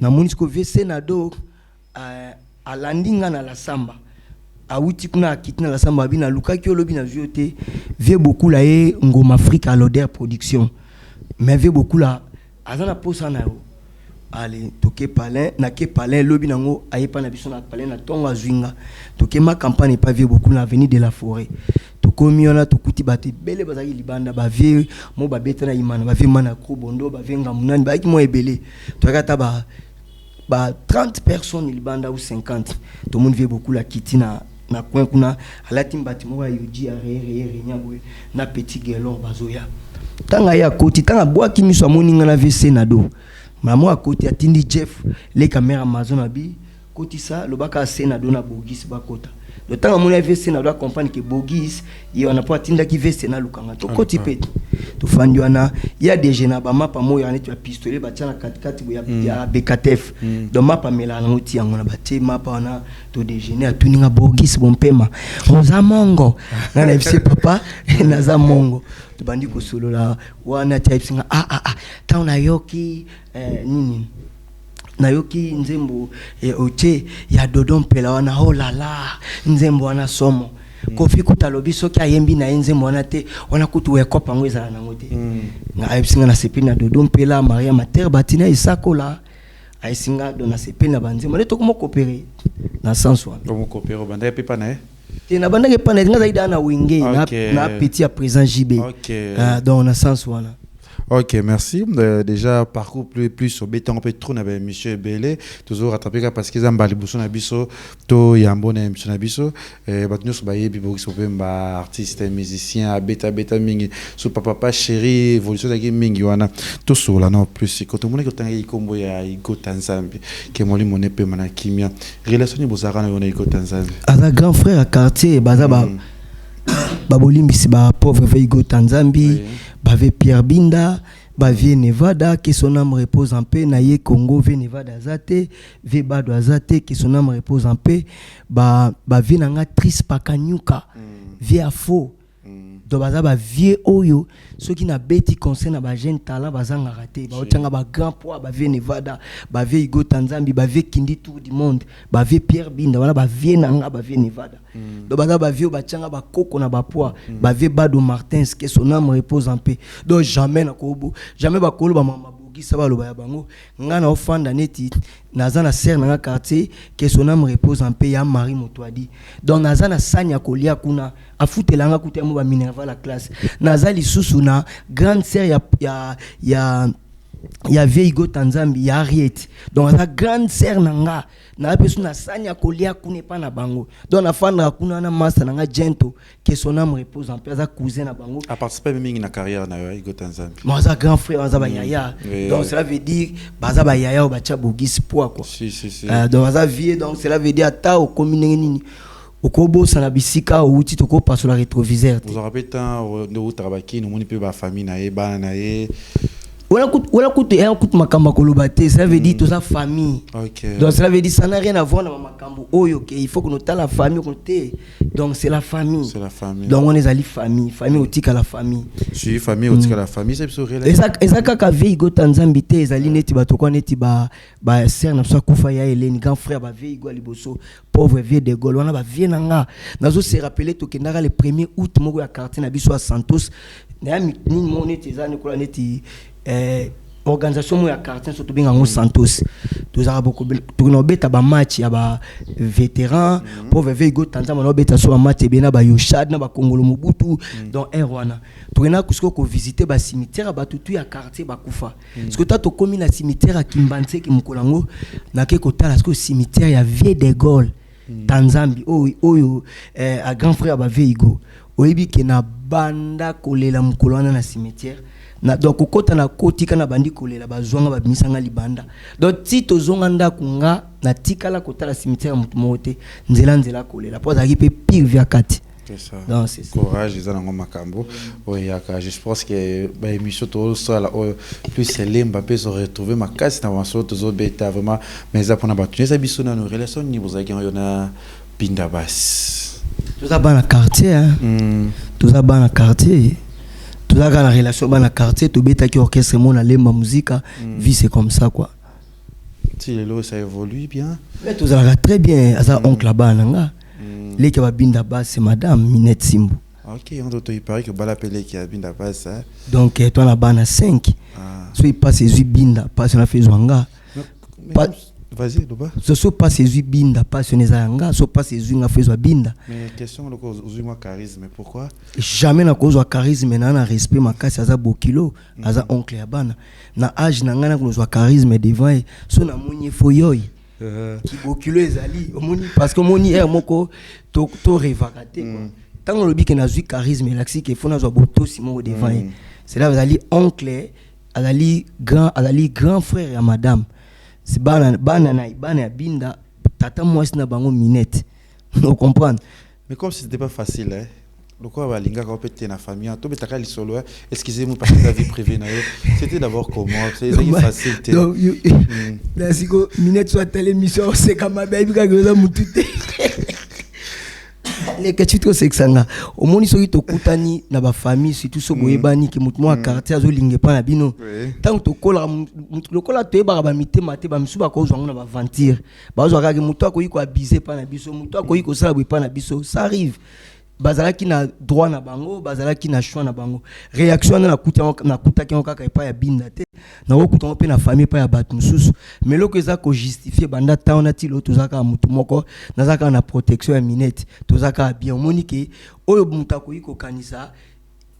S3: na moni ko ve senado a landinga na la samba a wuti kuna kitna la samba bina lukaki olobi na jote vie beaucoup la e ngoma Afrique à l'odeur production mais vie beaucoup la azana posa na yo allez toke palin na ke palin lobi nango ayepa na biso na palin na tonga zwinga toke ma campagne pas vie beaucoup na avenue de la forêt tokomi ona tokuti bate bele bazaki libanda ba vie mo ba beta na imana ba vie mana ko bondo ba venga munani ba ki mo ebele tokata ba bah 30 personnes il banda ou 50 tout le monde vient beaucoup la kiti na coin kuna ala timbati mo ya yudi re nyabwe na petit gelor bazoya tanga ya koti tanga boa ki miso moninga na VC na do mama akoti atindi Jeff les caméras Amazon abi koti ça le baka senado na bogis bakota le temps mon VC na doit comprendre que bogis il on a pas tinda ki VC na lukanga to koti pete to fandi wana il y a des jeunes ba mapa mo ya netu pistolet ba tana 4 ya BKTF donc mapa mela na moti yango na bate mapa wana to déjeuner a tuninga bogis bompema oza mongo na VC papa na za mongo to bandi ko solo la wana type singa ta una yoki nini nayoki nzembo oche ya dodon pela wana oh la la nzembo wana somo kofi kutalobi soki ayembi na nzembo wana te wana kutu weko pango ezala nango te nga ayebsinga na sepi na dodon pela Maria Mater batina isakola ayisinga dona sepi na banzembo ne tokomo coopérer na sens wana
S2: tokomo coopérer banda pepa na
S3: te na banda ke pana nga zaida na wenge na petit à présent JB donc na sens wana.
S2: Ok, merci. Déjà, parcours plus sur béton, on peut trop avec Monsieur Belé, toujours rattrapé parce qu'ils ont balé Bousson Abisso, to Yambo na Monsieur Abisso, battu sur Baye, Biboris, artiste, musicien, beta mingi, sur papa chéri, évolution de la mingi, wana, tout sur là, non, plus, quand on est content, il combo ya Igo Tanzambi, qui est mon épée, manakimia, relation de Bozara, on est Igo Tanzambi.
S3: Un grand frère à quartier, Bazaba. Babolimbi ba pauvre Veigo Tanzambi, bave Pierre Binda, bave Nevada, que son âme repose en paix, naye Congo, ve Nevada Azate, ve Bado Azate, que son âme repose en paix, bave nanga Tris Pakanyuka, vie à faux. Donc bazaba vie oyo, ceux qui n'a bêti conseil na ba jeune talent bazanga raté, ba otanga ba grand poids, bave Nevada, bave Igo Tanzambi, bave Kindi Tour du monde, bave Pierre Binda, voilà bave nanga bave Nevada. Donc bazaba vie ba tanga ba koko na ba poids, bave Bado Martins, que son âme repose en paix. Donc jamais na kobo, jamais ba kolo ba mama bogi ça ba lo ba bango, ngana ofanda neti nazana serre na quartier, que son âme repose en paix ya Marie Motwadi. Donc nazana sanya kolia kuna afutelanga kutemo ba Minerva la classe nazali susu na grande sœur ya Veigo Tanzambi ya Harriet donc la grande sœur nanga na pesu na sanya kolia kune pa na bango donc na fandra kuna na master nanga Gento que son âme repose en paix za cousin na bango
S2: a participé même na carrière na Veigo Tanzambi
S3: moi za grand frère za ba yaya donc cela veut dire baza ba yaya o ba cha bogis poa quoi
S2: si
S3: donc za vie donc cela veut dire ata au commune nini okobo sana bisika outi toko passe la rétroviseur
S2: vous en rappelez tant de travailler nous moni pe ba famille na e bana na e
S3: wala kutu makamba kolobate ça veut dire toute sa famille donc ça veut dire ça n'a rien à voir dans makambo oyo il faut que nous ta la famille côté donc c'est la famille donc on est ali famille otika la famille
S2: si famille otika la famille c'est sur réel
S3: ezaka ka Veigo Tanzambi te ezali neti batoko neti ba sœur na so kufa ya Hélène grand frère ba Veigo liboso pauvre vieux de Gaulle wana ba vie nanga nazo se rappeler to kendaka le 1er août moko ya quartier na biso à Santos na ni monete ezani kola neti organisation ya quartier surtout bien en Santos tous beaucoup tourno beta ba match ya ba vétéran pauvre Veigo Tanzambi no beta so match bena ba Yoshad na ba Kongolo Mobutu donc Rwanda tourna kusko ko visiter ba cimetière ba tutu ya quartier ba kufa parce que to komi na cimetière à Kimbanse ki mukolango na ke ko tala ce cimetière ya Vieux de Gaulle Tanzambi oyo a grand frère ba Veigo oyebi ke na banda kolela mukolana na cimetière na donc kokota na kotika na bandi kolela bazwanga babimisanga libanda donc ti tozonga ndako nga na tikala kotala cimetière mutu mote nzela kolela po azaki pe pire via kati
S2: c'est ça
S3: donc c'est
S2: courage ils ont makambo oyaka je pense que ba émission to ça là plus c'est Mbappé se retrouver ma casse na waso tozo beta vraiment mais ça pour na battu ça biso na nos relations ni vous avez yona pinda bas
S3: tout ça dans quartier tout ça dans quartier tout ça dans la relation dans le quartier tout bêta qui orchestre mon aller ma musique vie c'est comme ça quoi
S2: si les lots ça évolue bien
S3: mais tout ça très bien ça oncle là-bas nanga les qui va binda bas c'est madame Minette Simbu
S2: ok on doit il paraît que bala pelé qui a binda bas ça
S3: donc toi là-bas na 5 so il passe les binda passe na fait zwanga
S2: Vas-y, Loba.
S3: So pas ces binda, pas ce nezanga, so pas ces nga fait binda.
S2: Mais question, le cause moi charisme, pourquoi?
S3: Jamais na cause charisme na respect makasi aza bokilo, aza oncle ya bana. Na âge na ngana ko charisme devant so na moni foyoy. Qui bokilo ezali, omoni parce que moni er moko to revakaté quoi. Tant le bik na zui charisme laxi ke fona zo boto simo devant. C'est là ezali oncle, ezali grand frère ya madame. C'est bana ya binda tata mwasi na bango minette. On comprend.
S2: Mais comme si c'était pas facile, hein. Le quoi va linga quand peut-être na famille, tout betaka li solo. Excusez-moi parce que la vie privée na yo. C'était d'abord comment, c'est facile.
S3: Donc là si go minette soit telle émission c'est comme ma baby ka goza mutute. Les kachito sexanga au moni so to kutani na ba famille surtout so boyebani ki mutu mo quartier azo linge pa na bino tant to kola to eba ba mitema te ba misuba ko zwango na ba ventir ba zo ka ke mutu akoyi ko abiser pa na biso mutu akoyi ko sala pa na biso ça arrive bazalaki na droit na bango bazalaki na choix na bango réaction na kuta ki kaka pa ya binda te na okuta pe na famille pa ya batu mususu mais loko eza ko justifier banda ta na ti lo to zaka mutu moko na zaka na protection ya minette to zaka bien monique oyo mutu akoyi ko kanisa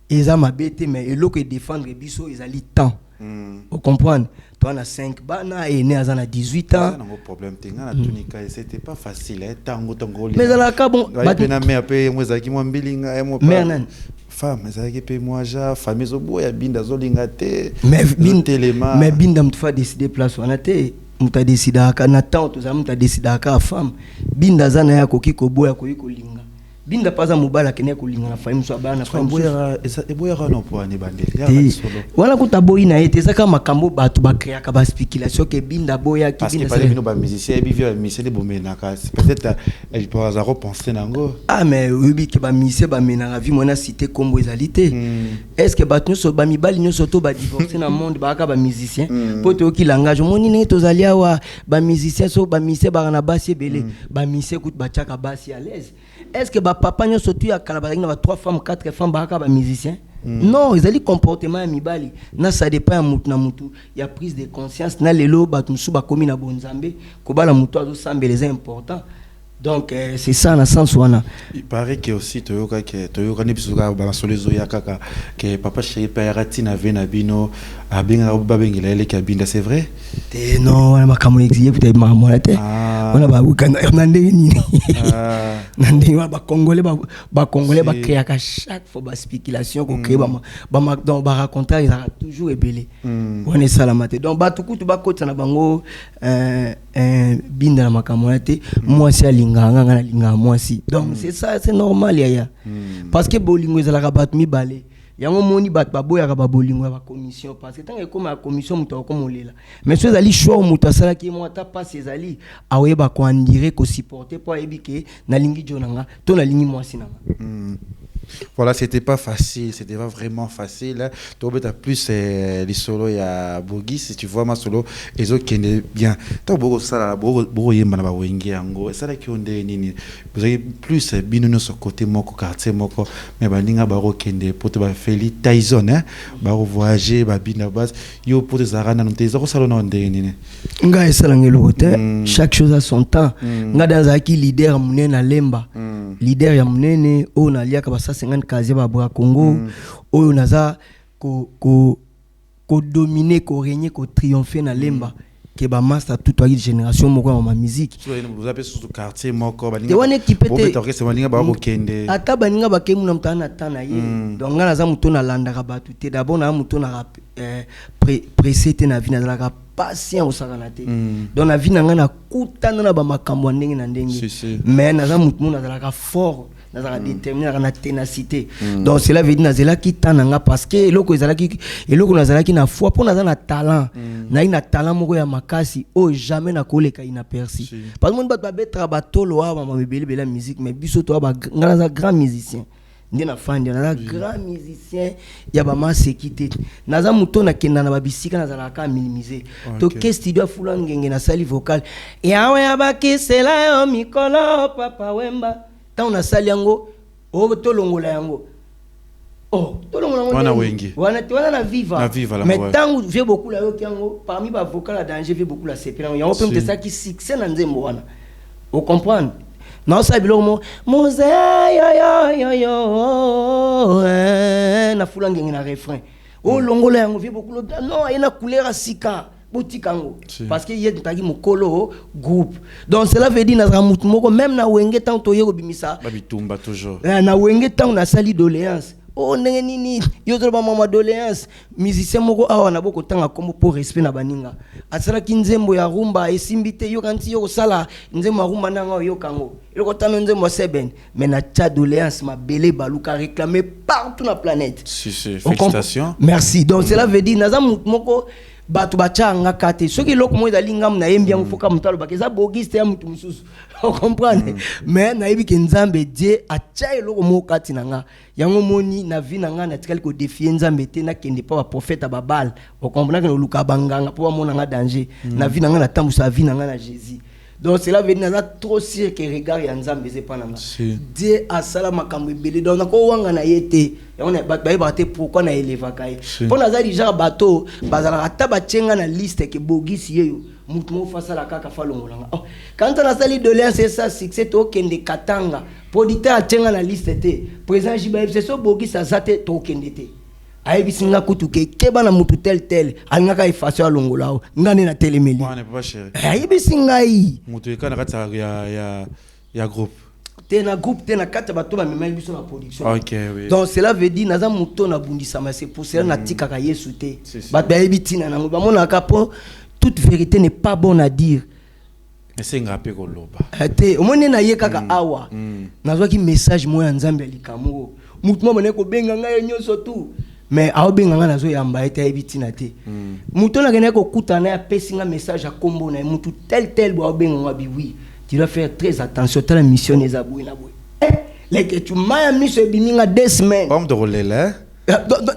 S3: eza mabete mais eloko e défendre biso ezali temps vous comprenez toi na 5 bana et né à 18 ans
S2: non problème tinga na tunika c'était pas facile tango
S3: mais la ka bon
S2: na mais après moi zaki moi mbilinga et moi
S3: pas
S2: femme zaki pe moi ja famille zo boya binda zo linga te
S3: mais binda mtfa décider place wana te muta décider aka na temps to za muta décider aka femme binda zana ya koki ko boya ko linga binda paza mobala kene ko linga na famille so bana famille
S2: boya e boya no po ani bandeli ya solo
S3: wala kuta boyi na ete saka makambo batu ba créer ka ba spéculation que binda boya ki
S2: binda parce que bino ba musicien bi via musicien de bomena ka peut-être elle peut avoir repenser nango
S3: mais oui que ba musicien ba mena la vie mona cité combo ezalité est-ce que batu so ba mibali nyo soto ba divorcer na monde ba ka ba musicien poto ki langage moni ne to zalia wa ba musicien so ba musicien ba na basi belé ba musicien kout ba chaka basi à l'aise est-ce que ba papa nyo soto ya kalabaringa ba 3 femmes 4 femmes ba ka ba musicien non ils allaient comportement mibali na ça dépend ya mutu na mutu ya prise de conscience na lelo batu musu ba komi na bonzambe ko bala mutu azo sambela les important. Donc c'est ça na sens wana.
S2: Il paraît que aussi toyoka ni bisuka ba solezo ya kaka que papa chéri père tina vena bino abinga ba bengela ele kabinda c'est vrai?
S3: Non wana makambo exilé peut-être mamola te. Wana ba ukanda nandenge nini. Nandenge ba congolais ba créer ka chaque fois ba spéculation ko créer ba donc ba raconter ils a toujours ébélé. On est ça la maté. Donc ba tukutu ba kota na bango binda na makambo te moi c'est nganga linga mwasi donc c'est ça c'est normal yaya parce que bolingo ezala ka bat mi balé yango moni bat baboya ka bolingo ba commission parce que tant que comme la commission muto comme olela mais ceux ali choix muto sala ki moi ta pas ces ali awe ba ko andire ko supporter pour ebike na lingi jonanga to na lingi mwasi nanga.
S2: Voilà, c'était pas facile, c'était pas vraiment facile. Tu as plus les solos, il y a Bogi, si tu vois ma solo, les autres qui est bien. Tu as beaucoup ça, beaucoup yemba na bawengi yango. Ça là qui on est nini. Vous avez plus binono sur côté moko quartier moko, mais baninga baro kende pour te faire Tyson hein, baro voyager, babina base. Yo pour te zarana non te zaro salon on est nini.
S3: Nga esala ngelo te. Chaque chose a son temps. Nga dazaki leader munena lemba. Leader ya munene o na liaka basa 50 kazi ba bra Congo oyo naza ko dominer ko régner ko triompher na lemba que ba master toute la génération moko ma musique
S2: vous appelez sur le quartier moko
S3: baninga wana ki pété
S2: orchestre baninga ba kokende
S3: ata baninga ba kemu na mtana tana ye donc nga naza muto na landa ka batu te d'abord na muto na précédé na vie na la patient au saranate donc na vie na nga na kutana na ba makambo ndenge na ndenge mais naza muto na la fort na déterminé na ténacité donc cela veut dire nazela ki tananga parce que eloko nazalaki na foi pour naza na talent na talent moko ya makasi o jamais na koleka inaperçu parce que monde ba betra batolo wa mama mebele bela musique mais biso to ba ngana grand musicien ndena fandi na grand musicien ya ba masekité naza muto na kenda na babisika nazala ka minimiser to ke studio fula ngenge na sali vocal yawe abakisela yo mikolo papa wemba on a sali yango o to longola yango Oh, tout le monde
S2: wana wengi.
S3: Wana na viva.
S2: Na viva la
S3: mais
S2: ouais.
S3: tant j'ai beaucoup la yokango parmi ba vocal la danger j'ai beaucoup la CP. Il y a un peu de ça qui succès na nzembo wana. Vous comprenez? Non ça bilo mo moze yo na fulangi na refrain. Oh longola yango vie beaucoup non il na couleur à sika. Boutikango parce que yé tagi mokolo groupe donc cela veut dire na mutu moko même na wenge tant to yego bimisa
S2: babitumba toujours
S3: na wenge tant na sali doléance oh ndenge nini yo to ba mama doléance musicien moko awa na boko tanga kombo pour respect na baninga asala kinzembo ya rumba esimbite yo kanti yo sala nzembo ya rumba nanga yo kango iloko tano nzembo seben mais na cha doléance ma belé baluka réclamer partout na planète
S2: si félicitations
S3: merci donc cela veut dire na za mutu moko batu bachanga kate soki loko mo ezali ngam na yembi yango foka mutalo bakeza bogiste ya mutu mususu on comprendre mais na yebi ke nzambe die acha loko mo kati nanga yango moni na vie nanga na tikali ko défier nzambe te na kende pa ba prophète babal on comprendre que luka banganga po mona nga danger na vie nanga na tambusa vie nanga na Jésus. Donc cela veut dire trop sûr que regard ya nzambe c'est pas nanga die asala makambo ebele donc nako wanga na yete on est baté pourquoi na éleva kai pour naza déjà bateau bazala ata bachenga na liste que bogisi yeyo mutu mo face la kaka falongolanga oh quand on a sali de l'air c'est ça succès to kende katanga producteur achenga na liste te président Jibaïb c'est so bogisi azate to kende te aibi singa kutuke keba na mutu tel alingaka effacer alongolao ngane na telemeli
S2: wana papa chéri
S3: aibi singa yi
S2: mutu ekana kata ya groupe
S3: na groupe te na kata bato ba mema biso na production
S2: OK oui
S3: donc cela veut dire naza muto na bundisa ma c'est pour cela na tikaka Yesu te bato aibi tina na ba mona kapo toute vérité n'est pas bonne à dire
S2: c'est ngapé ko loba
S3: te omone na ye kaka awa nazwa ki message moya nzambe likamu mutu mo mone ko benga ngai nyonso tout mais a obenga nga nazo yamba ete ebitina te mutu na kene ko kutana ya pesinga message a kombo na mutu tel bo obenga nga biwi tu dois faire très attention ta la mission ezabou na boy les que tu m'as mis ce biminga 2 semaines
S2: homme de relais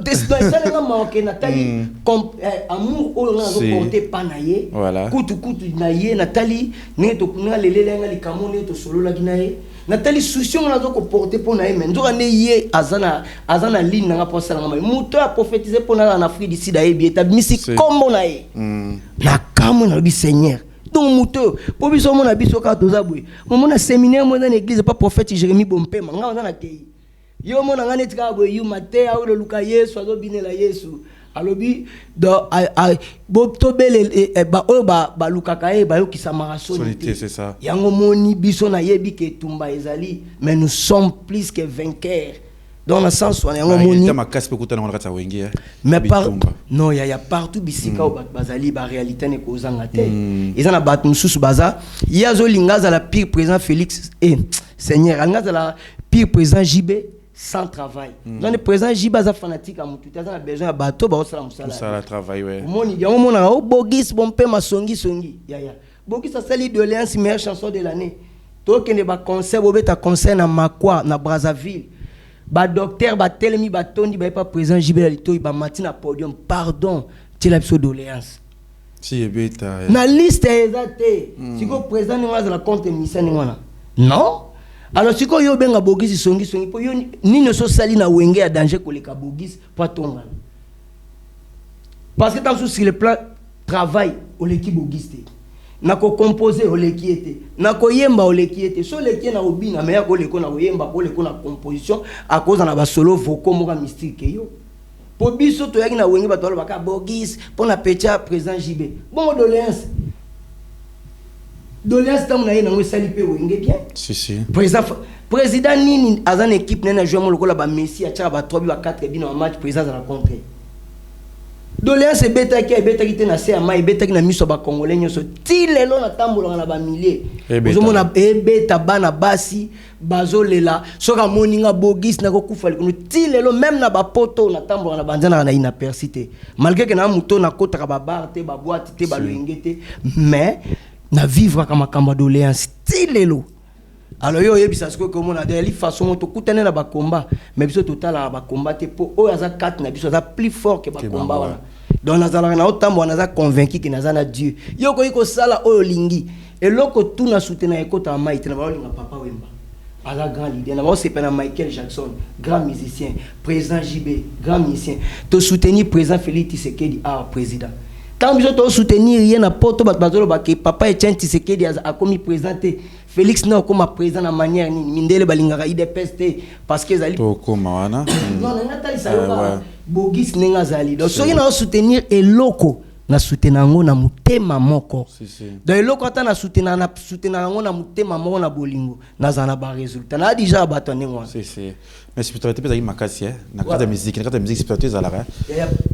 S3: des semaines nga manqué Nathalie amour o nga zo porter pa na ye kutu na ye Nathalie ne to kuna lelele nga likamo ne to solo la ginaye Nathalie souci on a donc porter pour na mais ndoka ne ye azana ligne nga pour ça nga muto a prophétiser pour na en Afrique d'ici da ebi eta misi kombo na ye na kamo na bi Seigneur donc muto po biso mona biso ka tozabwe mona séminaire mo dans l'église pas prophète Jérémie Bompema nga on na kei yo mona nga netika bo yu mate a o luka Yesu azo binela Yesu alobi do bo tobele ba lukaka e ba yo kisamara
S2: solité c'est ça
S3: yango moni biso na yebi ke tumba ezali mais nous sommes plus que vainqueurs dans le sens où yango moni
S2: ta makasi pe kutana ngaka wengi
S3: mais par non ya partout bisika o bazali ba réalité ne kozanga te ezana bat mususu baza yazo lingaza la pire président Félix et Seigneur lingaza la pire président JB sans travail. Donc le président Jibaza fanatique à mutu, t'as besoin de bateau, bah on sera musala.
S2: Ça travail ouais.
S3: Moni, y'a un moment là, oh Bogis bompe ma songi. Ya. Bogis a sali de l'Alliance meilleure chanson de l'année. Toi qui ne ba concert, bobé ta concert na Makwa, na Brazzaville. Ba docteur, ba telemi, ba tondi, ba pas président Jibaza lito, ba matin à podium. Pardon, tu l'as besoin d'Alliance.
S2: Si beta.
S3: Na liste exacte. Si ko président n'enga la compte mission n'enga. Non. Alors si yo benga bogisi songi po yo nino so sali na wenge ya danger koleka bogisi pa tonga parce que dans sur le plan travail o leki bogisi na ko composer o leki ete na ko yemba o leki ete so leki na obina me ya ko leko na yemba ko leko na composition à cause na ba solo vocaux mo mystique yo po biso to yaki na wenge ba to ba bogisi pour na pecha président JB bon doléance doléance tam na ye na ngo sali pe wenge bien
S2: si
S3: président nini azana équipe nena jouer mo lokola ba Messi a tcha ba 3 ba 4 bino en match président za rencontre doléance beta ki te na se ama beta ki na miso ba congolais nyoso ti lelo na tambola na ba milliers ozomo na beta bana basi bazolela soka moninga bogis na ko kufa likono ti lelo même na ba poto na tambola na banzana na inapercité malgré que na muto na kota ba bar te ba boîte te ba loingete mais na vivre comme un doléance stilelo alors yo yebisa ce que mon a de façon to kutana na ba combat mais biso total ba combat te po o aza 4 na biso aza plus fort que ba combat wana donc nazala na otambo naza convaincu que naza na Dieu yo ko sala o lingi eloko tout na soutenir ekota maite na ba linga papa wemba aza grand leader na c'est pas Michael Jackson grand musicien, président JB grand musicien, to soutenir président Félix Tshisekedi président. Quand vous avez soutenir rien na poto batolo ba que papa Etienne Tshisekedi a commis présenté Félix na comme président na manière ni mindele balingaka IDPS parce que zali
S2: to koma wana
S3: non na ça bogis nenga zali donc soki na soutenir eloko na soutenir ngo na mutema moko donc eloko ata na soutenir ngo na mutema moko na bolingo na zana ba résultat na déjà batone ngo
S2: mais spiritualité peut-être makasi na kata musique spiritualité zalaka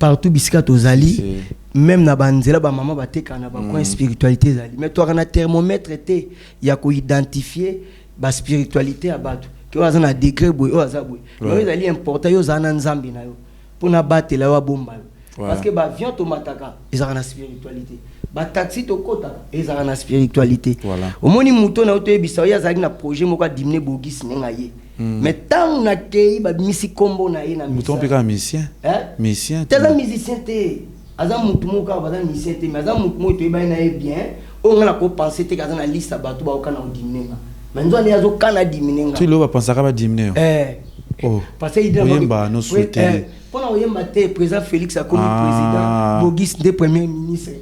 S3: partout bisika tozali même na banzela ba mama bateka na ba coin spiritualité zali mais toi na thermomètre té ya ko identifier ba spiritualité à bato que waza na degré boy o aza boy mais zali important yo zana nzambi na yo pour na batela wa bomba parce que ba avion to mataka ezaka na spiritualité ba taxi to kota ezaka na spiritualité au moni muto na oto ebisa ya zali na projet moko diminuer bogis nenga ye mais tant na tei ba misi kombo na ye na
S2: muto mpeka musicien musicien
S3: tela musicien te aza mutu moko ba za musicien te mais aza mutu moko to ba na ye bien o ngala ko penser te kaza na liste ba to ba okana odimnenga mais nzo ali azo kana dimnenga
S2: tu lo ba penser ka ba dimner
S3: parce que il
S2: doit no souhaiter
S3: pendant oyemba te président Félix a commis président Bogis de premier ministre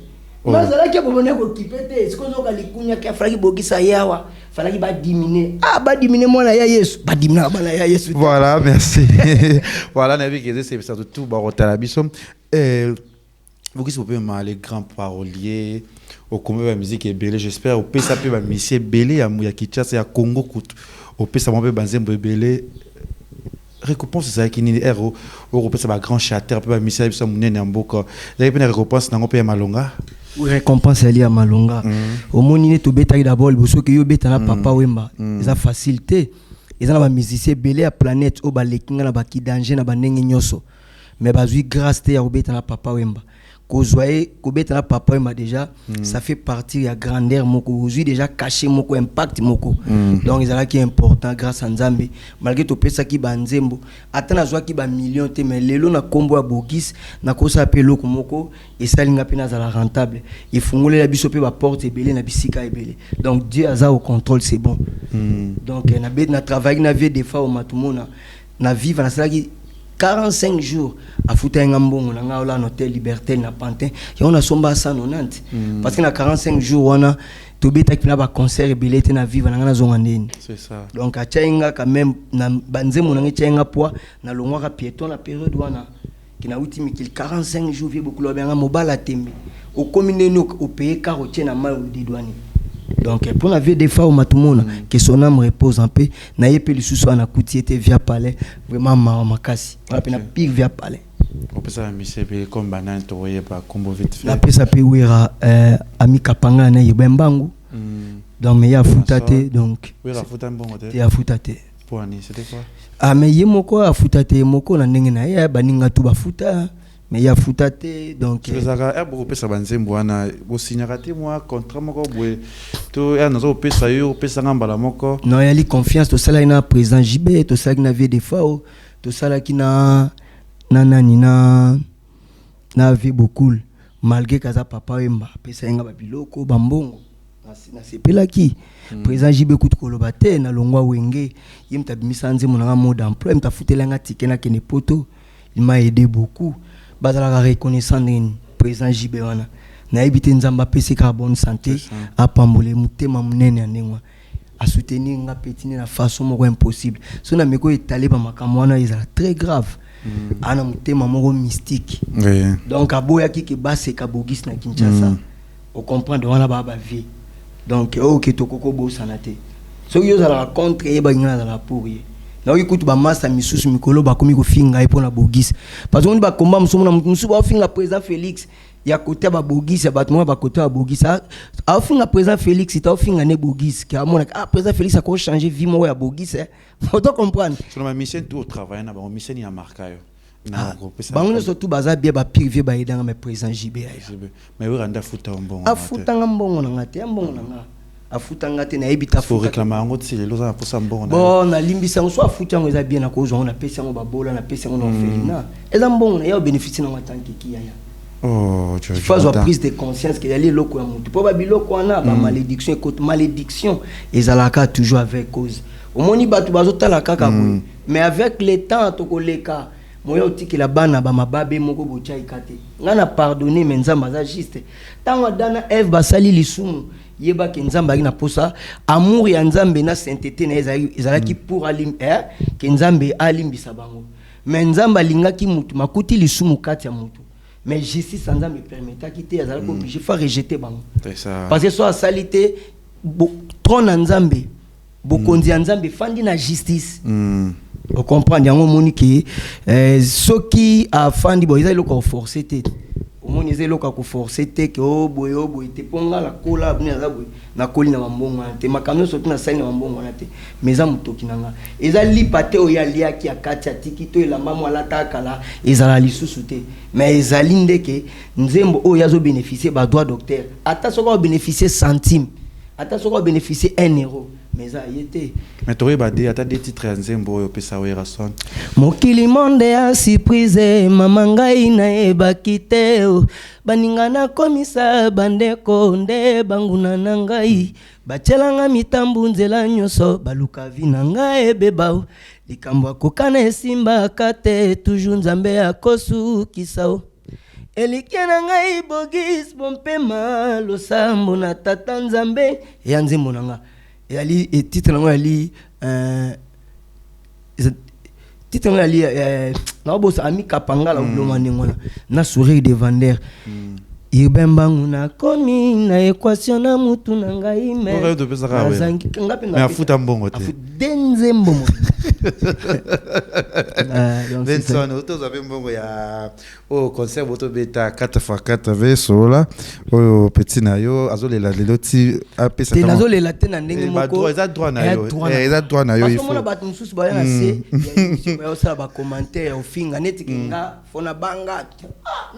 S3: mais là qui bonne ko kipete est-ce que zoka likunya ki afaki Bogis ayawa falaki ba diminuer ba diminuer moi na ya Yesu ba diminuer ba na ya Yesu
S2: voilà merci voilà na que c'est ça tout ba rotala biso Bogis peut mal les grands paroliers au combat de musique et belé j'espère au pesa pe ba monsieur belé ya Kinshasa ya Congo kutu au pesa mo pe banzembo belé récompense ça qui ni héros européen ça va grand chater peut ba monsieur ça munene mboka la pe récompense na ngope ya malonga
S3: récompense ali ya malonga au moni ne to beta d'abord boso que yo beta na papa wemba ça facilité ils ont ba musicien belé à planète au ba lekinga na ba ki danger na ba ndenge nyoso mais bazui grâce te ya beta na papa wemba Kozoye, Kobeta papa wemba déjà, ça fait partie de la grandeur moko. Aujourd'hui déjà caché moko impact moko. Donc ils ont qui est important grâce à Nzambe. Malgré tout pesa qui banzembo, atana zwa ki ba million te mais lelo na kombo ya Bogis na kosa pe loko moko et ça linga pe na za rentable. Il fungole la biso pe ba porte ebele na bisika ebele. Donc Dieu a au contrôle c'est bon. Donc na bet na travail na vie des fois au matumona na vivre na ça qui 45 jours à foutre un mbongo na nga ola hôtel Liberté na Pantin et on a somba 190 parce que na 45 jours on a to beta ki na ba concert ebele te na vivre na nga na zonga ndeni
S2: c'est ça
S3: donc a tchenga quand même na banzemo na tchenga poa na longwa ka piéton la période wana ki na ultime 45 jours vie beaucoup lo benga mobala tembe au commune no au pays car tient na mal de douane. Donc pour la vie des femmes tout le monde que son âme repose en paix na yepe le sous na kuti était via palais vraiment makasi on appelle pire via palais
S2: on peut ça monsieur comme banane to yeba combo vite fait
S3: la pesa pe wera ami kapanga na yebembangu donc mais ya futate donc
S2: wera futa mbongo te
S3: ya futate
S2: pour ani c'était quoi
S3: mais yemoko afutate moko na ndenge na ya baninga tu bafuta mais il y a foutate donc
S2: ça beaucoup pesa banzembo wana bo signarate moi contrat moko boye to ya nazo pesa yo pesa ngamba moko
S3: non il y a confiance to sala ina président JB to sala na vie des fois to sala kina nani na vie beaucoup malgré kaza papa wemba pesa nga babiloko bambongo na sepela ki président JB kutu koloba te na longwa wenge yimta bimisanze monanga mode emploi yimta futelanga tikena kene poto il m'a aidé beaucoup bazala reconnaissant de président JB wana na ebité nzamba pesi ka bonne santé a pambole mutema munene andengwa a soutenir nga petine na façon moko impossible so na meko étalé ba makambo wana ezala très grave ana mutema moko mystique donc aboya ki ke base ka Bogis na Kinshasa on comprendre wana ba vie donc OK tokoko bo sanate so yo za contre e ba ngana za pour ye na écoute ba massa misusu mikolo ba komi ko finga e pona Bogis parce que on ba combat musumu na musumu ba finga président Félix ya côté ba Bogis ya batmo ba côté ba Bogis a finga président Félix ta finga ne Bogis ki amona président Félix a ko changer vie mo ya Bogis faut to comprendre
S2: sur ma mission tout au travail na ba mission ya marka yo na
S3: groupe ça bango surtout baza bien ba privé ba edanga me président JB
S2: mais we randa futa mbongo
S3: afuta mbongo na ngate mbongo na ngate afutanga te na ebita
S2: faut réclamer ngo tsi lelo za posa mbongo
S3: bon na limbisa ngo so afuta ngo eza bien na ko zo na pesa ngo babola na pesa ngo na felina eza mbongo na ya bénéfice na matanki kia ya
S2: tu
S3: vois prise de conscience que yali loko ya mutu po ba biloko wana ba malédiction écoute malédiction ezalaka toujours avec cause omoni bato bazotala kaka boye mais avec le temps tokoleka moya otikela bana bamababe moko botia ikate nga na pardonner mais nzambe aza juste ntango adana eve basali lisumu yebaki nzambe ali na posa amour ya nzambe na sainteté na ezalaki pour ke nzambe alimbisa bango mais nzambe alingaki mutu makuti lisumu kati ya mutu mais justice nzambe permetaki te azalaki obligé fa rejeter bango parce que so asali te trône na nzambe bokonzi ya nzambe fandi na justice on comprend yango moni ki soki afandi bo ezali ko forcer te omoni ezali ko forcer te ke boye te ponga la kola abni za boye na koli na mambongo te makamno soki na sali na mambongo na te meza mutoki nanga ezali pate o ya liaki akati atiki to elamba mwala takala ezala lisusu te mais ezali ndeke nzembo o yazo bénéficier ba droit docteur ata soko bénéficier centime ata soko bénéficier 1 euro mais ça y était
S2: mais toi badé ata des titres nzembo yo pesa wera son
S3: mokili monde ya surprise mama ngai na ebaki te baninga na komisa bandeko nde banguna na ngai bachelanga mitambu nzela nyonso baluka vina ngai ebeba likambo akokana esimba kate toujours nzambe akosukisa elikia na ngai bogis bompema losambo na tata nzambe ya nzembo na nga yali titre nango yali titre nango yali na bosa ami kapangala uloma ningona na sourire de Vander ibembangu na komi na équation na mutu na ngai mais
S2: zangi ngapi na afuta mbongo te
S3: denze mbongo
S2: Benson auto za mbongo ya au concert auto beta 4x4 veso là au petit na yo azolela leloti apesa
S3: te nazolela te na ndenge moko
S2: eza droit na yo eza droit na yo il faut
S3: parce que bato mususu ba na se ya osala ba commentaire ofinga neti kinga fona banga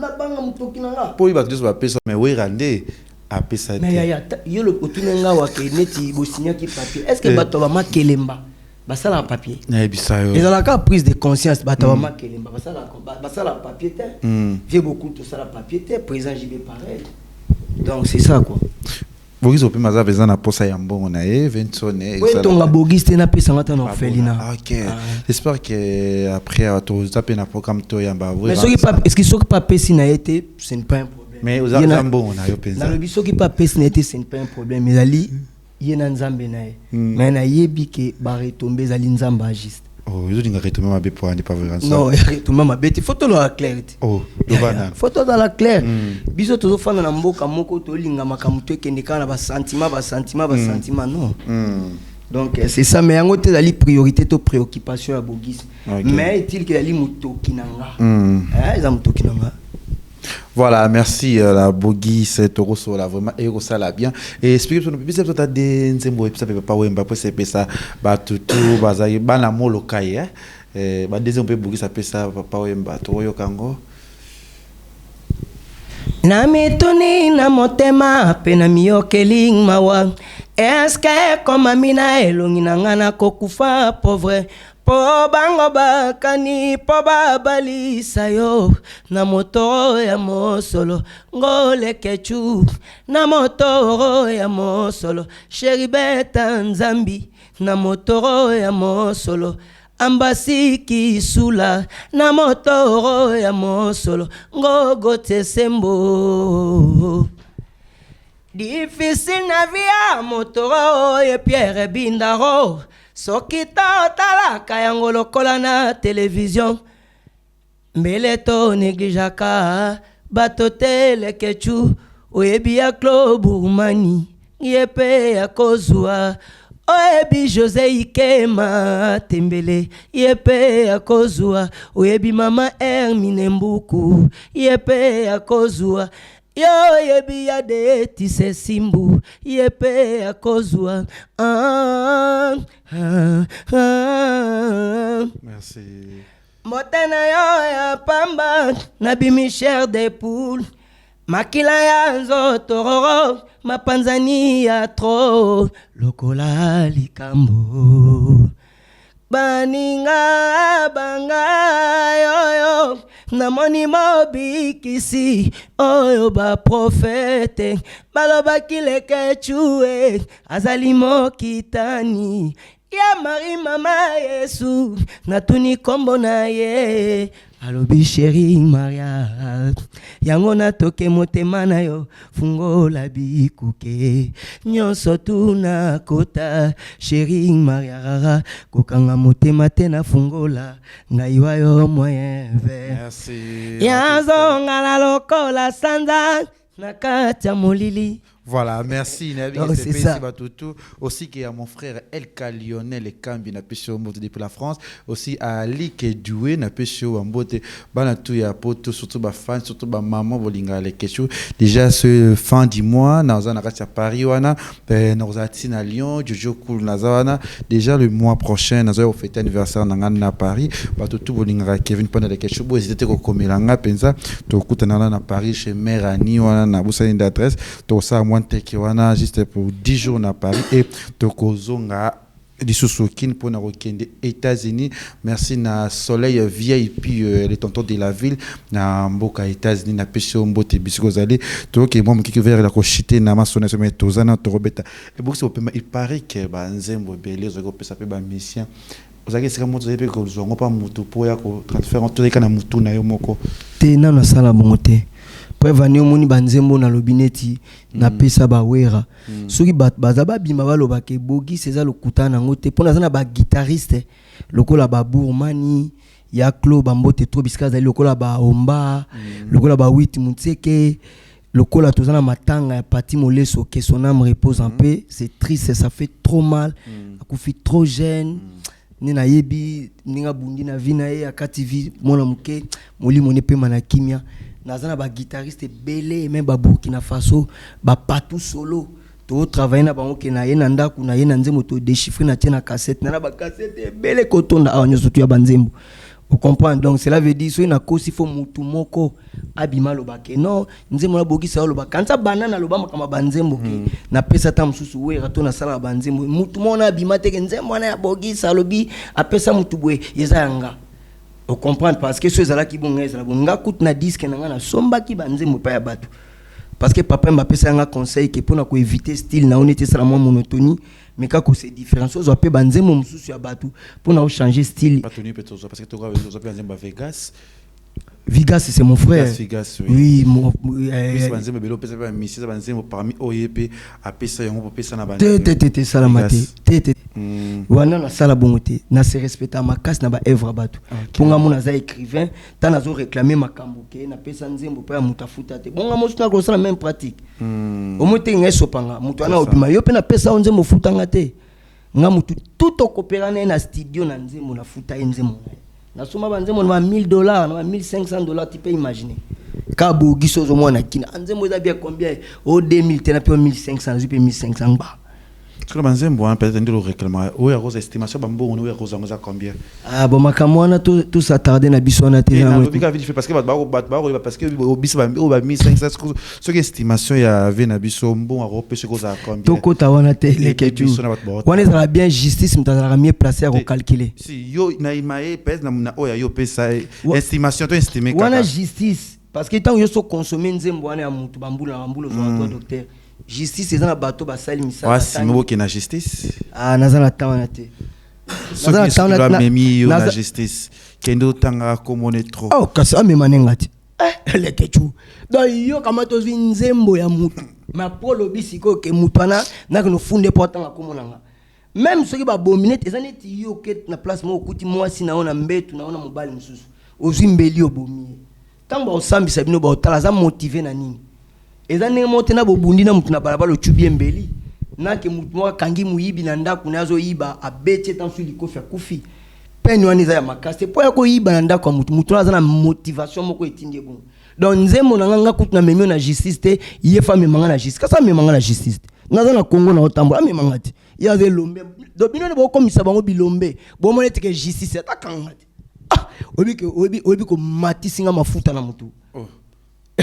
S3: na banga mutoki na nga
S2: po iba tous ba pesa mais we rande apesa te
S3: mais ya yo le otunenga wa ke neti bo signer ki papier est-ce que bato ba makelemba basala papier
S2: na bisayo
S3: et dans la cas prise de conscience bato ba makelemba basala papier te j'ai beaucoup tout ça la papier te présent JB pareil donc c'est ça quoi
S2: Bogis ope maza beza na posa ya mbongo na e Vensone
S3: oui tonga Bogis te na pesa ngata na orphelinat
S2: OK j'espère que après tu taper na programme to ya ba
S3: mais est-ce que soki pas pesi na été ce n'est pas un problème
S2: mais aux mbongo na yo penza
S3: na lobi soki pas pesi na été ce n'est pas un problème mais ali yena nzambe na mais na yebi ke ba retomber zali nzamba juste
S2: oh ils ont retomber ma be pour ne pas voir ça
S3: non retomber ma bête photo la clarté
S2: oh lobana
S3: photo dans la claire biso tozo fana na mboka moko to linga makamu to ekende kana ba sentiment non donc c'est ça mais yango te dali priorité to préoccupation à Bogis mais est-il que dali mutoki nanga eza mutoki nanga.
S2: Voilà, merci la Bogis Toroso là vraiment et ça là bien et explique sur nous puis ça des nzembo et ça peut pas wemba pour c'est ça ba tutu bazai bana molokai ba deuxième peu Bogis ça peut ça pas wemba to yo kango
S3: na mituni na motema pe na miyokeli mawa est-ce que comme mina elongi na ngana kokufa pauvre po bango bakani po babalisa yo na motoro ya mosolo ngole kechu na motoro ya mosolo sheribeta nzambi na motoro ya mosolo ambasiki sula na motoro ya mosolo ngogote sembo difficile na via motoro ye Pierre Bindaro soki talaka yango lokola na télévision mbele to neglijaka bato telekechu oyebi ya Klobumani yepe ya kozwa oyebi José Ikema Tembele yepe ya kozwa oyebi mama Hermine Mbuku yepe ya kozwa yo yebi ya de tise simbu yepe ya kozwa
S2: merci
S3: motena yo ya pamba na bimichère de poule makila ya nzotororo mapanzani ya tro lokola likambo baninga banga yoyo namoni mobikisi oyo ba profete balobaki leke chue azali mokitani ya Marie mama Yesu natuni kombo na ye alobi chéri Maria yango natoke motema na yo fungola bikuke nyonso tuna kota chéri Maria kokanga motema te na fungola ngai wa yo moyen vert.
S2: Merci.
S3: Yazonga la lokola sanza na kati ya molili.
S2: Voilà, merci.
S3: C'est ça.
S2: Aussi qu'il y a mon frère Elka Lionel et Kambi na pesho mbote depuis la France. Aussi à Ali Kedoué na pesho mbote bana tout ya poto surtout ba fan surtout ba maman bolinga les kesho. Déjà ce fin du mois na za na kati ya Paris wana na ozati na Lyon Jojo Cool na zawana. Déjà le mois prochain na za au fête anniversaire na Paris. Ba tout bolinga Kevin pendant les kesho bo hésiter ko komelanga penza to kutana na Paris chez Mère Annie wana na busani d'adresse to ça Tekiwana juste pour 10 jours à Paris et Tokozonga Dissousoukine pour na des États-Unis. Merci na Soleil VIP les tontons de la ville na Mboka États-Unis na Pesho Mbote Biskozali to ke bon qui vers la cochité na masone se met tozana to robeta et beaucoup il paraît que ba nzembo belé zo ko pesa pe ba mission ozaki sika moto zepe ko zongo pa mutu po ya ko transfert en tous na mutu na yo moko
S3: te na na sala bongote Prévenir moni banzembo na lobineti na pesa ba wera soki baza ba bima ba loba ke bogi seza lokuta na ngote pona za na ba guitariste lokola ba bourmani ya club bambote trop biska za lokola ba omba lokola ba 8 mutseke lokola tozana matanga ya Pati Moleso que son âme repose en paix. C'est triste, ça fait trop mal akufi trop jeune nina yebi ninga bundi na vina e akati vi mona muke moli monepe mana kimia nazana ba guitariste belé même ba Burkina Faso ba patou solo to travailler na bango ke na ye na ndaku na ye na nzembo to déchiffrer na tia na cassette na ba cassette belé kotonda awanyo surtout ya banzembo. Vous comprenez? Donc cela veut dire que na kosi fo mutu moko abima lobake non nzembo na bogi sa lobaka kanza banana lobama kama banzembo ke na pesa ta msusu we rato na sala banzembo mutu mona abima te nzembo na ya bogi sa lobi apesa mutu bwe yeza yanga. Vous comprenez? Parce que ceux là qui bon ngeza bonga kut na disque na ngana somba ki banzembo pa ya batu. Parce que papa m'a pesa un conseil que pour na ko éviter style na on était ça la monotonie mais quand c'est différent chose on peut banzembo msusu ya batu pour na changer style
S2: pas tenu peut-être parce que tu vois banzembo Vegas
S3: Vigas c'est mon frère.
S2: Vigas,
S3: oui. Mon
S2: banzembo belo pesa ba misi banzembo parmi OYP apesa yango pesa na
S3: banzembo te salamate te wana na sala bongote na se respecter ma casse na ba œuvre batu ponga mona za écrivain ta nazo réclamer makambo ke na pesa nzembo pa mutafuta te bonga mo suna ko sala même pratique au moins te ngeso panga mutu ana obima yo pe na pesa nzembo futanga te nga mutu tout okopera na studio na nzembo na futa nzembo na suma banzembo na $1000 na $1500 tu peux imaginer kabo giso zo mona kina nzembo eza bien combien au 2000 te na pe 1500 zupe 1500 ba
S2: sur banzembo on peut entendre réclamation ou ya rose estimation bambo on ya rose ngoza combien
S3: ah bon makamwana tout s'attarder na biso na télé
S2: na bika vite parce que parce que au biso ba 1500 ce que estimation ya ve na biso bon europe ce que ça combien
S3: to kota wana télé que tu on est bien justice mtazala mieux placé à recalculer
S2: si yo na imae pèse na oya yo pesa estimation to estimer
S3: wana justice parce que tant yo so consommer nzembo wana ya mutu bambula zo docteur justice ezana bato basali misala
S2: ah si moko na justice
S3: ah nazana tawana te
S2: nazana tawana na memi yo na justice kendo tanga komone trop
S3: oh kasa memana ngati le kechu do yo kama to nzembo ya mutu ma polo bisiko ke mutana na ko funde potanga komonanga même soki ba bominete ezana ti yo ke na place mo okuti mwasi naona mbetu naona mobali mususu ozimbeli obomie tango osambisa bino ba otalaza motiver na nini ezane mote na bobundi na mutu na balabala ochubie mbeli na ke mutu mo kangi muyibi na ndaku nazo yiba abete tansu likofi akufi peni wani za ya makaste po ya ko yiba na ndaku mutu na za na motivation moko etindie bon donc nzembo na nganga kutu na memio na justice te yefa memanga na justice kasa memanga na justice naza na Congo na otambola memanga te ya ze lombe do bino ne bo komisa bango bilombe bo monete ke justice atakanga te ah obi ko matisinga mafuta na mutu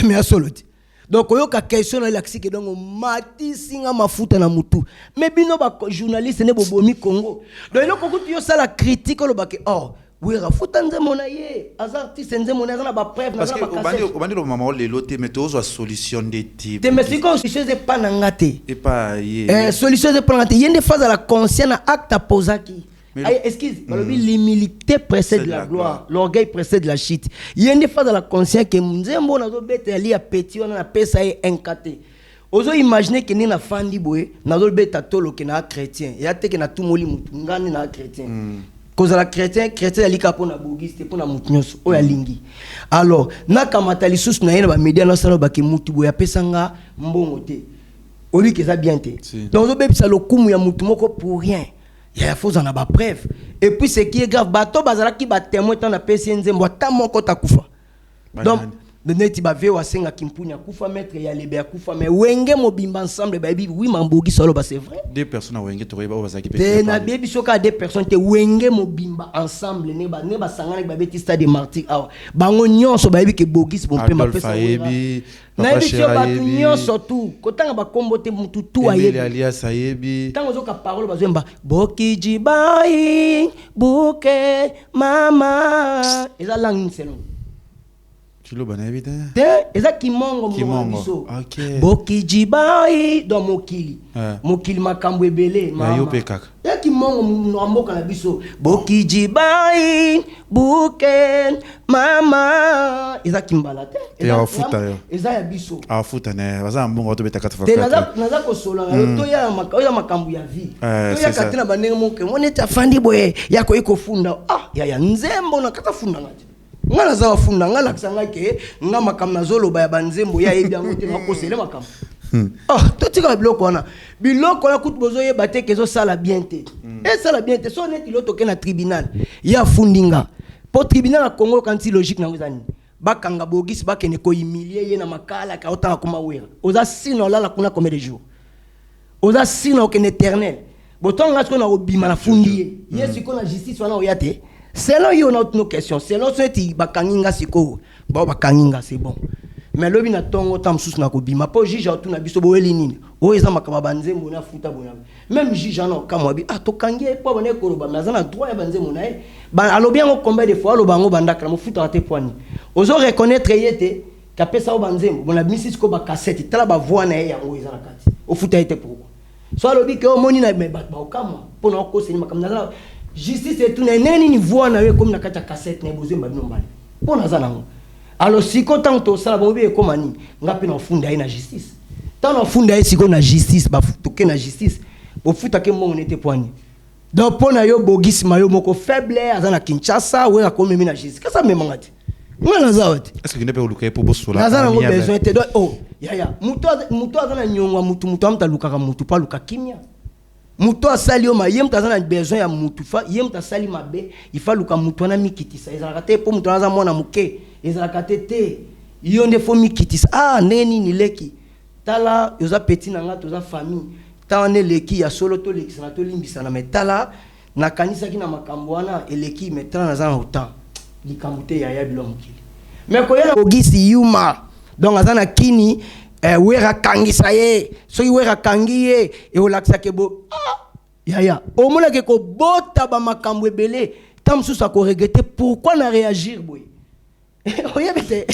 S3: mais asolo te donc oyoka question na laxi ke donc mati singa mafuta na mutu mais bino ba journaliste ne bobomi Congo donc eloko kutu yo sala critique lo ba ke oh wera futa nzembo na ye aza artiste nzembo na ba preuve
S2: parce
S3: na
S2: que
S3: ba cassette
S2: au bandi le maman le loté mais tu as solution de type
S3: te mais c'est quoi solution c'est pas nangate
S2: et pas yé
S3: solution c'est pas nangate yende phase à la conscience na acte à posaki ay excuse l'humilité précède la gloire l'orgueil précède la chute yende phase à la conscience que nzembo na zo bete ali ya petit on na pesa e enkate ozo imaginer que ni na fandi boye na zo beta tolo que na chrétien ya te que na tumoli mutu ngani na chrétien cause la chrétien alika pona bogiste pona mutu nyonso oya lingi alors na kamata lisusu na yena ba media na sala ba ke mutu boya pesanga mbongo te oli que ça bien te donc ozo bebisa lokumu ya mutu moko pour rien il y a faux en a ba preuve et puis ce qui est grave bato bazala ki ba témoin tant na pesi nzembo ta moko ta kufa donc de neti ba ve wa senga kimpunya kufa maître ya lebe kufa mais wenge mobimba ensemble ba bi oui mambogi solo ba c'est vrai
S2: deux personnes wenge to ba bazaki pe
S3: te na bebi soka deux personnes te wenge mobimba ensemble ne ba sangana ba beti stade de martyr awa bango nyonso ba bi ke bogis bon pe ma pesa na bi so ba nyonso tout kotanga ba kombo te mutu tout ayebi
S2: alias ayebi
S3: tango zoka parole ba zemba bokiji bai buke mama eza langue selon
S2: tu l'as bien évidemment
S3: eza kimongo
S2: biso OK
S3: bokiji bai do mokili mokili makambo ebele
S2: mama yo pe kaka
S3: ya kimongo mboka na biso bokiji bai buke mama eza kimbala te eza ya biso
S2: afuta ne baza mbongo to beta 4
S3: te naza kosola to ya makambo ya vie to ya katina banenge moke monete afandi boye yako ikofunda ya nzembo na kata funda ngati ngala za wafunda ngala kisanga ke nga makambo nazoloba ya banzembo ya yebi yango te ngakosele makambo totika biloko na kutu bozo yeba te kezo sala bien te sala bien te so neti lotoke na tribunal ya fundinga po tribunal na Congo kanti logique na ngozani bakanga bogisi bakene ko humilier ye na makala ka otanga koma wera oza sino lala kuna combien de jours oza sino ke éternel botonga ko na obima na fundi ye siko na justice wana oyate selon yo na autre question selon ce ti bakanginga siko ba bakanginga c'est bon mais lobi na tongo tam sous na ko bima po juge auto na biso boeli nini o eza makaba banzembo na futa bona même juge na kamwa bi to kangie po bona ko roba mazana droit ya banzembo na e ba alobi ngo combien de fois lo bango bandaka mo futa te poani ozo reconnaître yete ka pesa o banzembo bona bimisi ko ba cassette tala ba voix na yango eza na kati o futa yete pourquoi so alobi ke o moni na me ba kamwa po na ko seni makam na justice et tout neni ni voix na yo comme na kata cassette na bozo mbali nombali po na zana ngo alors siko tanto sala bobi e komani ngapi na funda ina justice tant na funda siko na justice ba futuke na justice bo futa ke mbongo nete poani donc po na yo bogis mayo moko faible azana Kinshasa we akomi na justice kasa memangati ngana zawati
S2: est-ce que ne peut luka po bosola
S3: azana ngo besoin te ya muto azana nyongwa mutu amta lukaka mutu pa luka kimia muto asali oma yem tazana besoin ya mutu fa yem tasali mabe ifa luka mutu na mikitisa ezalaka te po mutu aza mwana muke ezalaka te yonde fo mikitisa neni ni leki tala yoza petit nanga toza famille tala ne leki ya solo to leki sana to limbisa na metala na kanisa kina makambo wana eleki metala na zana uta likamute ya bilo mukili mais ko yana ogisi yuma donc azana kini wera kangisa ye soki wera kangiye e olakisa ke bo ya omona ke ko bota ba makambo ebele tam susa ko regretter pourquoi na réagir boy oyebete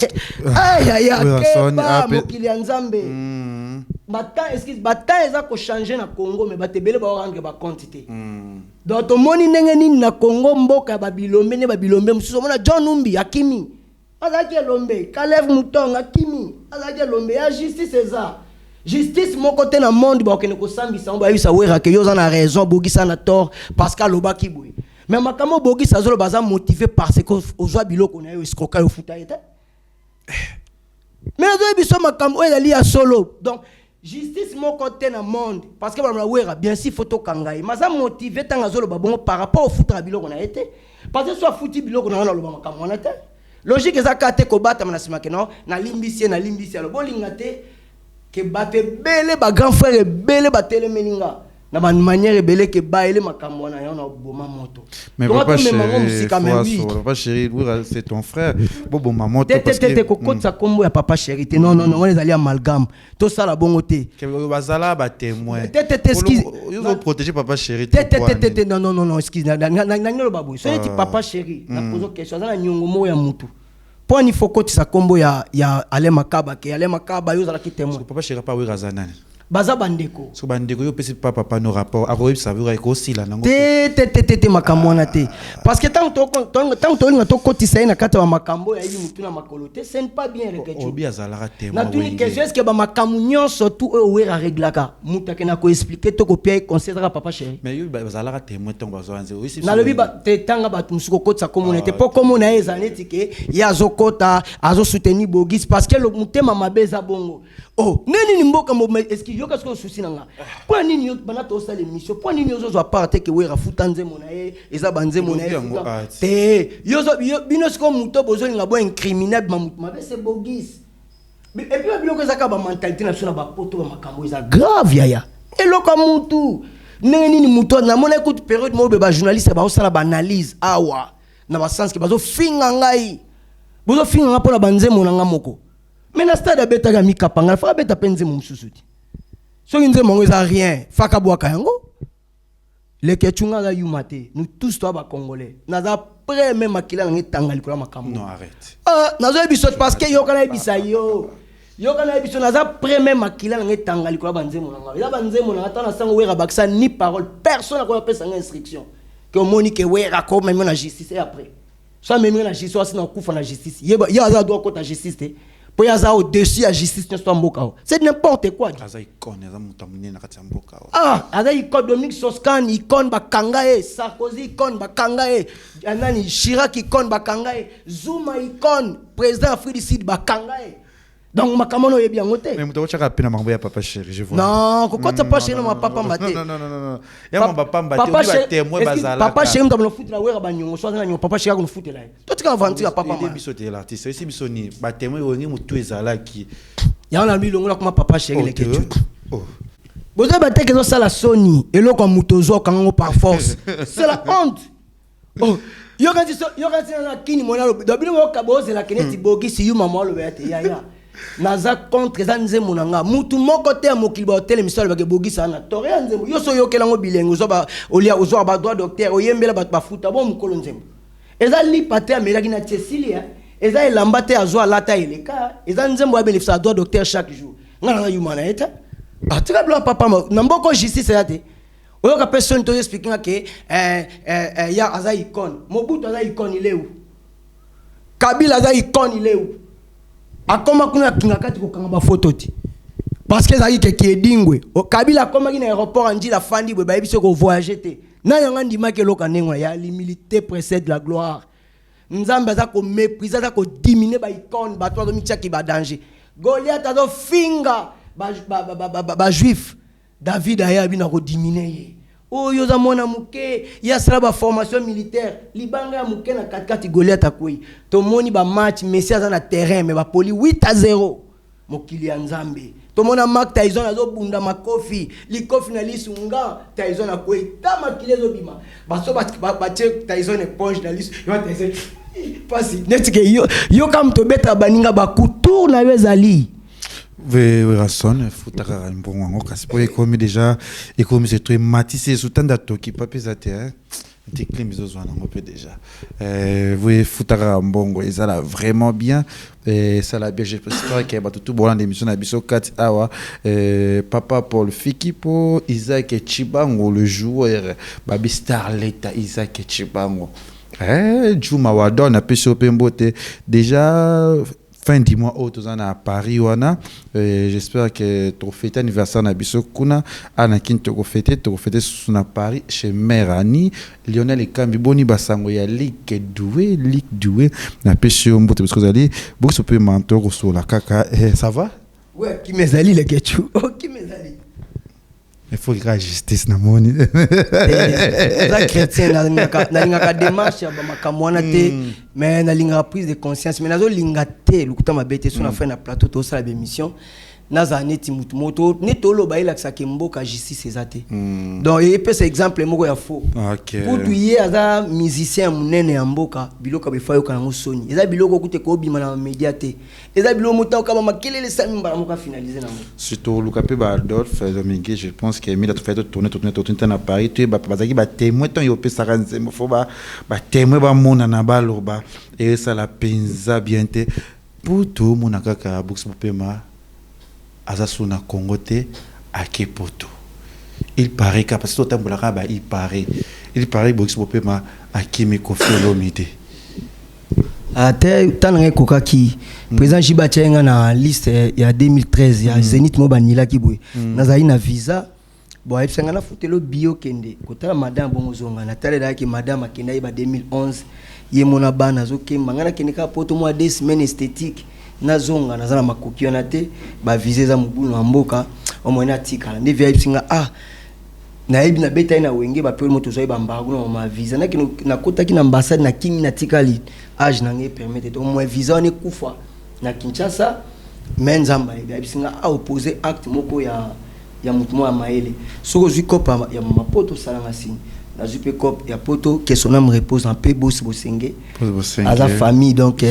S3: mokili ya nzambe bata eza ko changer na Congo mais batebele ba rendre ba compte te donc tomoni ndenge nini na Congo mboka babilombe ne babilombe mususu mona John Numbi akimi azaki lombe Caleb Mutonga kimi azaki lombe ya justice eza justice mon côté na monde ba okene ko sambisa ba yisa wera ke yo na raison bogisa na tort parce que lobaki boy mais makamo bogisa zolo baza motivé parce que ozwa biloko na yo escroka yo futa ete mais ozo biso makamo ezali ya solo donc justice mon côté na monde parce que ba wera bien si photo kangai maza motivé tanga zolo ba bon par rapport au futa biloko na ete parce que soit futi biloko na loba makamo na ete logique ezaka te ko bata na sima ke non na limbisi lo bolinga te ke batte bele ba grand frère bele ba telemeninga na ba manière ebele ke ba ele makambo na yo na boma moto.
S2: Mais papa chéri, c'est ton frère. Bobo maman parce que
S3: kokoti sa kombo ya papa chéri. Non, on les allés amalgame. Tout ça la bon côté.
S2: Que bazala ba témoin.
S3: Excuse.
S2: Ils vont protéger papa chéri.
S3: Non, excuse. Na ngelo baboy. So dit papa chéri. Na pozo question na nyongo mo ya mutu. Pour ni faut kokoti sa kombo ya Ale Makaba ke Ale Makaba yo za la ki témoin.
S2: Papa chéri pas Wirazana.
S3: Baza bandeko.
S2: So bandeko yo pesi papa no rapport. Akoyeb savoir ko si la nango.
S3: Te makamona te. Parce que tant to kotisa na kata wa makambo ya mutu na makolote, c'est pas bien reketu.
S2: Obi azalaka témoin.
S3: Na tuni question est-ce que ba makamunyo surtout wera reglaka. Muta ke na ko expliquer to ko pia considérer papa chéri.
S2: Mais yo bazalaka témoin tant bazanze.
S3: Na lobi ba te tanga ba tumsuko kotsa communauté. Pour komona ezaneti ke ya zokota azo soutenir Bogis parce que le mutema mabeza bongo. Oh, neni mboka mo est-ce que yo qu'est-ce que souci nanga? Pour nini yo bana to sa l'émission? Pour nini yo zo parte ke wera futanze mona eza banze mona te yo bino sko muto bozo nga bo incriminable ma c'est Bogis. Et puis bino ko zaka ba mentalité na sona ba poto ba makambo eza grave yaya. Eloko mutu. Neni muto na mona écoute période mo ba journaliste ba osala ba analyse awa na ba sens ke bazo finga ngai. Bozo finga nga po na banze mona nga moko. Mais na stade beta ga mikapanga fa beta penze mo mususuti. So nze mongo za rien, faka boaka yango. Le ketchunga ga yumate, nous tous toi ba congolais. Naza prêt même makila ngi tanga likola makambo.
S2: Non, arrête.
S3: Nazo ebiso parce que yo kana ebisa yo. Yo kana ebiso naza prêt même makila ngi tanga likola banze monanga. Ya banze monanga tana sango wera baksa ni parole, personne n'a quoi pesa instruction. Que monique wera ko même na justice et après. Ça même na justice, ça na kufa na justice. Ya za doit ko ta justice. Pour y avoir au-dessus la justice c'est n'importe quoi. Aza icône Dominique Soscan, icône Bakangae, Sarkozy icône Bakangae, Anani Chirac icône Bakangae, Zuma icône, président Afrique du Sud Bakangae. Donc makamono est bien noté.
S2: Mais muto chaka pena mambo ya papa chéri, je vois.
S3: Non, pourquoi t'as pas chez ma papa mbaté?
S2: Non. Ya mon papa mbaté, on va témoin bazala.
S3: Papa chéri mta foot la wera banyo, so na papa chéri ko foot là. Toi tu vas aventure papa ma.
S2: Biso te l'artiste, ici biso ni ba témoin oni mutu ezala ki.
S3: Ya on a lui longola comme papa chéri les ketu. Oh. Bozo baté que ça la Sony et lo comme mutozo kango par force. C'est la honte. Oh. Yo quand na kini mona lo. Dobino mo kaboze la keneti bogi si yu mama lo bete ya. Naza contre zanze monanga mutu moko te mokili ba hotel misol ba ke bogisa na tore nzembo yo so yokela ngo bilengo zo ba olia ozo ba droit docteur oyembela ba bafuta bon mukolo nzembo eza li pate amelaki na Cecilia eza elamba te azo alata eleka eza nzembo ya bénéfice droit docteur chaque jour ngana yumana eta atika bla papa na mboko justice ya te oyo ka personne to expliquer que ya aza icône Mobutu aza icône ileu Kabila aza icône ileu akoma kuna kingakati kokanga ba photo ti parce que zaki ke kiedingwe Kabila akoma kina aéroport andi la fandi bwe ba biso ko voyager te na yanga ndima ke loka nengwa ya l'humilité précède la gloire nzambe za ko mépriser za ko diminuer ba icône ba to mitia ki ba danger Goliath azo finga ba juif David aya bina ko diminuer oh yo za mona muke ya sala ba formation militaire libanga ya muke na katikati Goliath akoi to moni ba match Messi aza na terrain mais ba poli 8-0 mokili ya Nzambe to mona Mark Tyson azo bunda makofi likofi na lisunga Tyson akoi tama kilezo bima baso ba Tyson éponge na lisu yo Tyson pasi netike yo kam to beta baninga ba kutour na bezali.
S2: Rason, futaka mbongo kasi po ekomi déjà ekomi c'est très matissé sous tant d'atoki papier zate te clim zo zwana ngope déjà vous futaka mbongo ezala vraiment bien ça la bien j'espère que ba tout bon l'émission na biso 4 awa papa Paul Fikipo Isaac Chibango le joueur babi starlet Isaac Chibango Juma Wadon a pêché au Pembote déjà fin du mois à Paris j'espère que tu fêtes anniversaire na biso kuna anakin tu fêter sur Paris chez Merani Lionel Ekambi boni basango ya Ligue doué na pêché mbote parce que vous allez beaucoup se peut mentor sur la kaka ça va
S3: ouais qui mezali le kechu qui mezali
S2: il faut que la justice na moni
S3: la chrétien na linga démarche ba makamwana te mais na linga prise de conscience mais nazo linga te lukuta mabete sur la fin na plateau to ça l'émission naza neti mutu moto netolo baila kisake mboka justice ezate donc et peut exemple moko ya faux pour tuye aza musicien munene ya mboka biloko befayo kana ngosoni eza biloko kute ko bima na media te eza biloko mota kama makelele sami mbala moka finaliser na mo
S2: surtout Lukape ba Adolphe Domingue je pense que Emile a fait tourner na Paris tu ba bazaki ba témoin ton yo pe saranze faut ba témoin ba mona na ba loba et ça la penza bien te pour tout mon akaka box popema azasuna Congo te akepoto il paraît que parce que tambola ba il paraît box popema akimi Koffi Olomide
S3: ate tananga kokaki président Jiba Tchenga na liste ya 2013 ya Zenith Mobanila kibwe nazali na visa bon epsanga na futelo bio kende kotala madame bongo zonga na tale daki madame akenda iba 2011 ye mona bana zokemba ngana kenika poto mwa 2 semaines esthétique na zonga nazala makoki na te ba viser za mubulu wa mboka omona tika ndi via epsinga na ebi na beta ina wenge ba pelo moto zo ba mbagu na ma visa na kino na kota kina ambassade na kimi na tikali age na nge permettre au moins visa ne kufa na Kinshasa menzamba ebi epsinga opposer acte moko ya mutumo ya maele soko zui kopa ya mapoto salanga sini la jupe cop ya poto que son âme repose en paix boss bosenge à la famille donc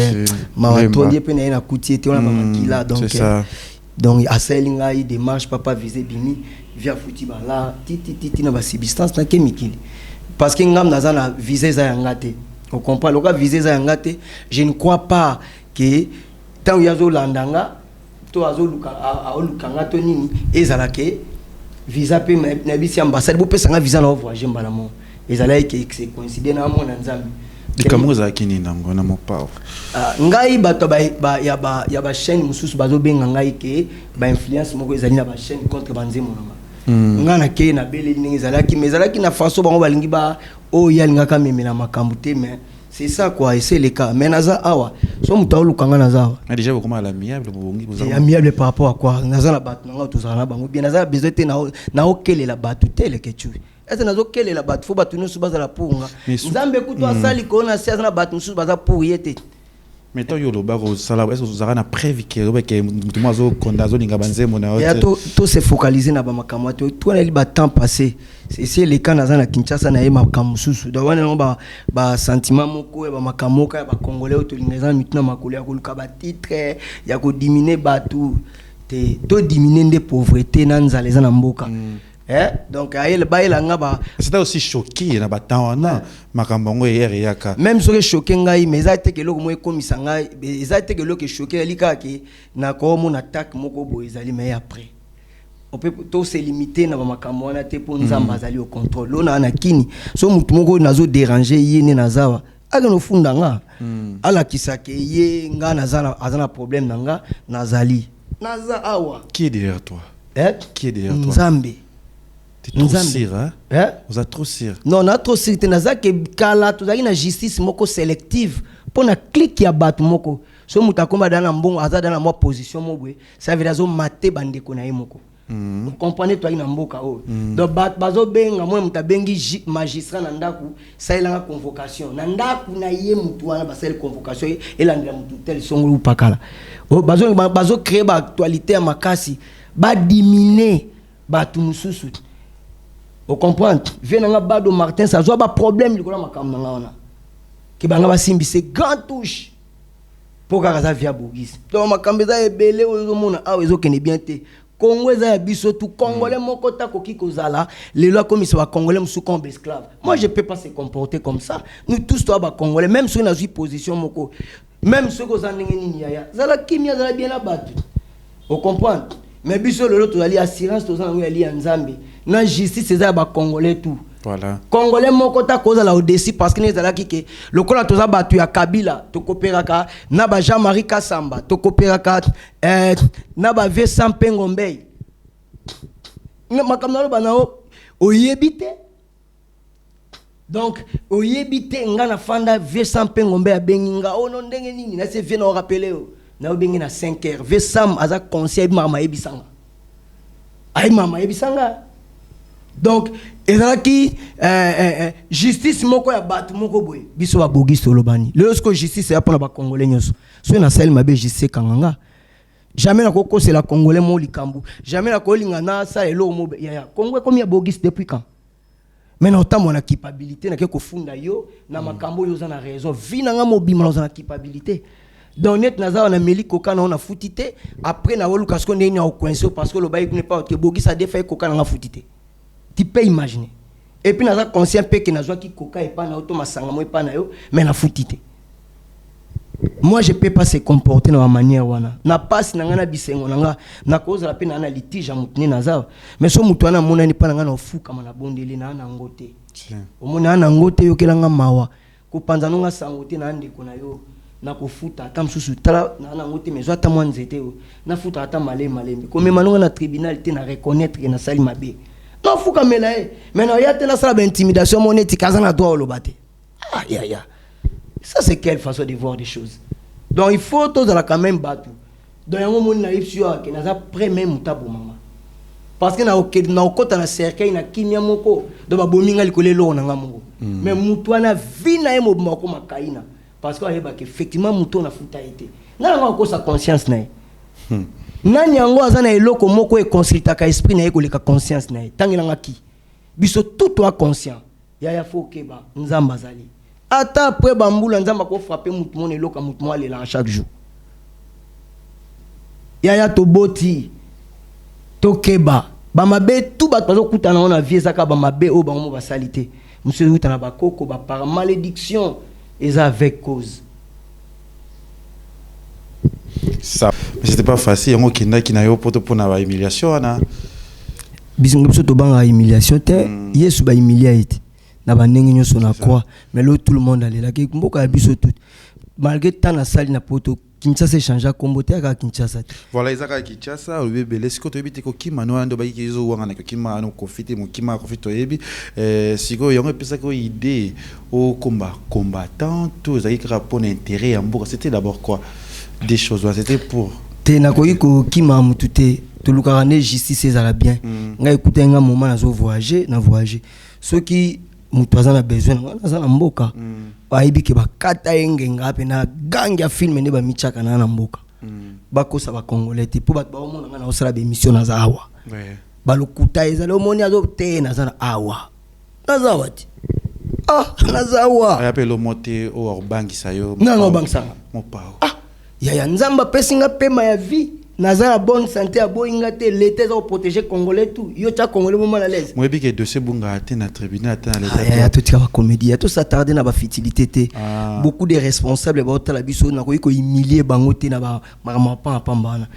S3: ma tondi pe na kuti ete on a makila donc à selinga i démarche papa visé bini via futi bala titi na ba substance na chimique parce que ngam na za visé za ngate on comprend le cas visé za ngate je ne crois pas que tant yazo landanga to azo luka a lukanga to nini ezala ke visa pe na bisi ambassade bo pesa nga visa na voyager mbala mo ezala ke c'est coïncider na mo na nzambi
S2: de kamuza kini nango na mo pa
S3: ngai bato ya ba chaîne mususu bazo benga ngai ke ba influence moko ezali na ba chaîne contre banzemo na nga na ke na bele ningi ezala ki na faso bango balingi ba o yalinga ka memela makambu te mais c'est ça quoi et c'est le cas mais naza awa so muta lukanga naza
S2: déjà comment à l'amiable bongi vous
S3: avez amiable par rapport à quoi naza la bat nanga tozala bango bien naza besoin te na okele la bat tele ke tu est nazo kele la bat fo batu no subaza la punga nzambe kuto asali ko na sia na bat musu baza pour yete
S2: mais toi yo lo baro sala est-ce que vous avez na prévu que mutu mazo kondazo linga banzemo na
S3: ya to se focaliser na ba makamwa to na li ba temps passé c'est les cas na Kinshasa na yema kamususu da wana ba sentiment moko ya ba makamoka ya ba congolais to linga mituna makolo ya koluka ba titre ya ko diminuer batu te to diminuer de pauvreté na nzala za na mboka donc ayel baila ngaba
S2: c'était aussi choqué na batana makambongo hier yaka
S3: même so choqué ngai mais ça été que loko mo ekomisa ngai ça été que loko choqué lika ki na ko mon attaque moko bo ezali mais après on peut tout se limiter na makambo wana te po nzamba azali au contrôle lona na kini so mutu moko nazo déranger yene nazawa aga no funda nga ala kisake ye nga nazana azana problème nanga nazali naza awa
S2: qui est derrière toi qui est derrière toi
S3: nzambe
S2: t'es trop sire hein vous êtes trop sire
S3: non na trop sire naza ke kala tozali na justice moko sélective pour na clique ya bat moko so muta komba dana mbongo azada na mo position mobwe ça veut dire zo maté bandeko na ye moko vous comprenez toi ina mboka o donc bat bazo benga moi muta bengi magistrat na ndaku ça ilanga convocation na ndaku na ye mutu wana ba sel convocation elandira mutu tel songolo pakala o bazo créer ba actualité ya makasi ba diminuer batu mususu. Vous comprenez? Venanga Bado Martin, ça a un problème de la qui banga simbi c'est grand touche pour Gaza via Bogis. Donc ma kambeza est belé aux mona ah ils ont bien té. Congo za biso tout congolais moko ta koki kozala les lois comme ils sont congolais sous comme esclaves. Moi je peux pas se comporter comme ça. Nous tous toi ba congolais même si on a une position moko même ceux qui ont nini yaya. Zala kimia zala bien abattu. Vous comprenez? Mais biso lolo to ali assurance to zana ali nzambe. Na justice c'est ça ba congolais tout.
S2: Voilà.
S3: Congolais moko ta cause la odesi parce que nezala kike lokola toza batu ya Kabila to koperaka na ba Jean-Marie Kasamba to koperaka na ba Vincent Pengombe. Na makamna lo banao oyebite. Donc oyebite ngana fanda Vincent Pengombe ya benginga ono ndenge nini na se vient au rappeler na obengi na 5h Vincent aza conseil mama ebisanga. Ay mama ebisanga. Donc ezalaki justice moko ya batu moko boye biso ba bogi solobani lorsque justice ya pona ba congolais nyoso so na sel mabe justice kanganga Jamais la Coco c'est la Congolais mo likambu. Jamais la Kolingana ça et l'eau mo ya. Congo comme ya bogis depuis quand? Mais non tant mon capacité na ko funda yo na makambo yo za na raison. Vina nga mo bima na capacité. Donc net naza na meli koka na futité après na wolu kasko ndeni au coince parce que le bail n'est pas que bogis ça défait koka na futité. Tu peux imaginer. Et puis naza conscient pe que nazwa ki koka et pas na auto masanga mo et pas na yo mais na futité. Moi je peux pas se comporter de la manière wana. Na passe na ngana bisengo na na cause la peine na litige mutune naza. Mais so mutwana mona ni pa na ngana ofu kama na bondeli na ngote. Omona na ngote yo kelanga mawa. Ko panza nonga sangote na ndeko na yo. Na kofuta ata msusu tala na ngote mezo ata mwa nzete yo. Na futa ata malembe. Ko mema nonga na tribunal te na reconnaître na sali mabe. Na fuka mela e. Mais na ya te na sala intimidation moneti kaza na droit olobate. Ah ya. Ça c'est quelle façon de voir des choses. Donc il faut tous la quand même battre. Donc il y a un moment naïf sur que naza près même mutabo mama. Parce que na okota na cercueil na kimia moko do ba bominga likole lo na ngamongo. Mais mutwana vina e mobima ko makaina parce que ayeba que effectivement muto na futa été. Na nga ko sa conscience na. Nani yango azana eloko moko e consulta ka esprit na ko leka conscience na. Tangela ngaki. Biso tout toi conscient. Ya faut keba nzamba zali. Ata après bambula nzamba ko frapper mutu mon eloka mutu mo alela chaque jour. Ya to boti to keba ba mabe tout ba bazo kutana on vie zaka ba mabe o ba mo ba salité. Monsieur utana ba koko ba par malédiction et avec cause.
S2: Ça mais c'était pas facile ngo kinda kina yo poto pona ba humiliation ana.
S3: Bisongo biso to banga humiliation te yesu ba humiliate. Na bandengi nyoso na quoi mais là tout le monde allait là que mboka biso tout malgré tant na sali na poto Kinshasa changea kombo te ka Kinshasa.
S2: Voilà ezaka Kinshasa le bébé les ko to bité ko kima no ando ba kizo wanga na kima no profiter mo kima profiter yebi siko yongo pesa ko idée au combattant tout ça qui répond intérêt en mboka c'était d'abord quoi des choses c'était pour
S3: te na ko iko kima mutute to lukana justice ezala bien nga écouter un moment na zo voyager ceux qui mutuaza na besoin na mboka aibi ke bakata engenga pe na ganga film ne ba michaka na mboka bakosa ba congolais te po ba mona na osala be mission na zawa balokuta ezalo moni azo te na zana awa na zawati na zawa
S2: ya pe lo moté o orbangisa yo
S3: na bangisa
S2: mo pao
S3: ya nzamba pesinga pema ya vie Nazara bonne santé à Boingate, l'État va protéger Congolais tout. Yo tcha Congolais moment à l'aise.
S2: Moi bi que dossier bunga até na tribunal até na l'État.
S3: Il y a tout ça comédie, tout ça tardé na ba futilité. Beaucoup de responsables ba otala biso na ko humilier bango te na ba marama pambana.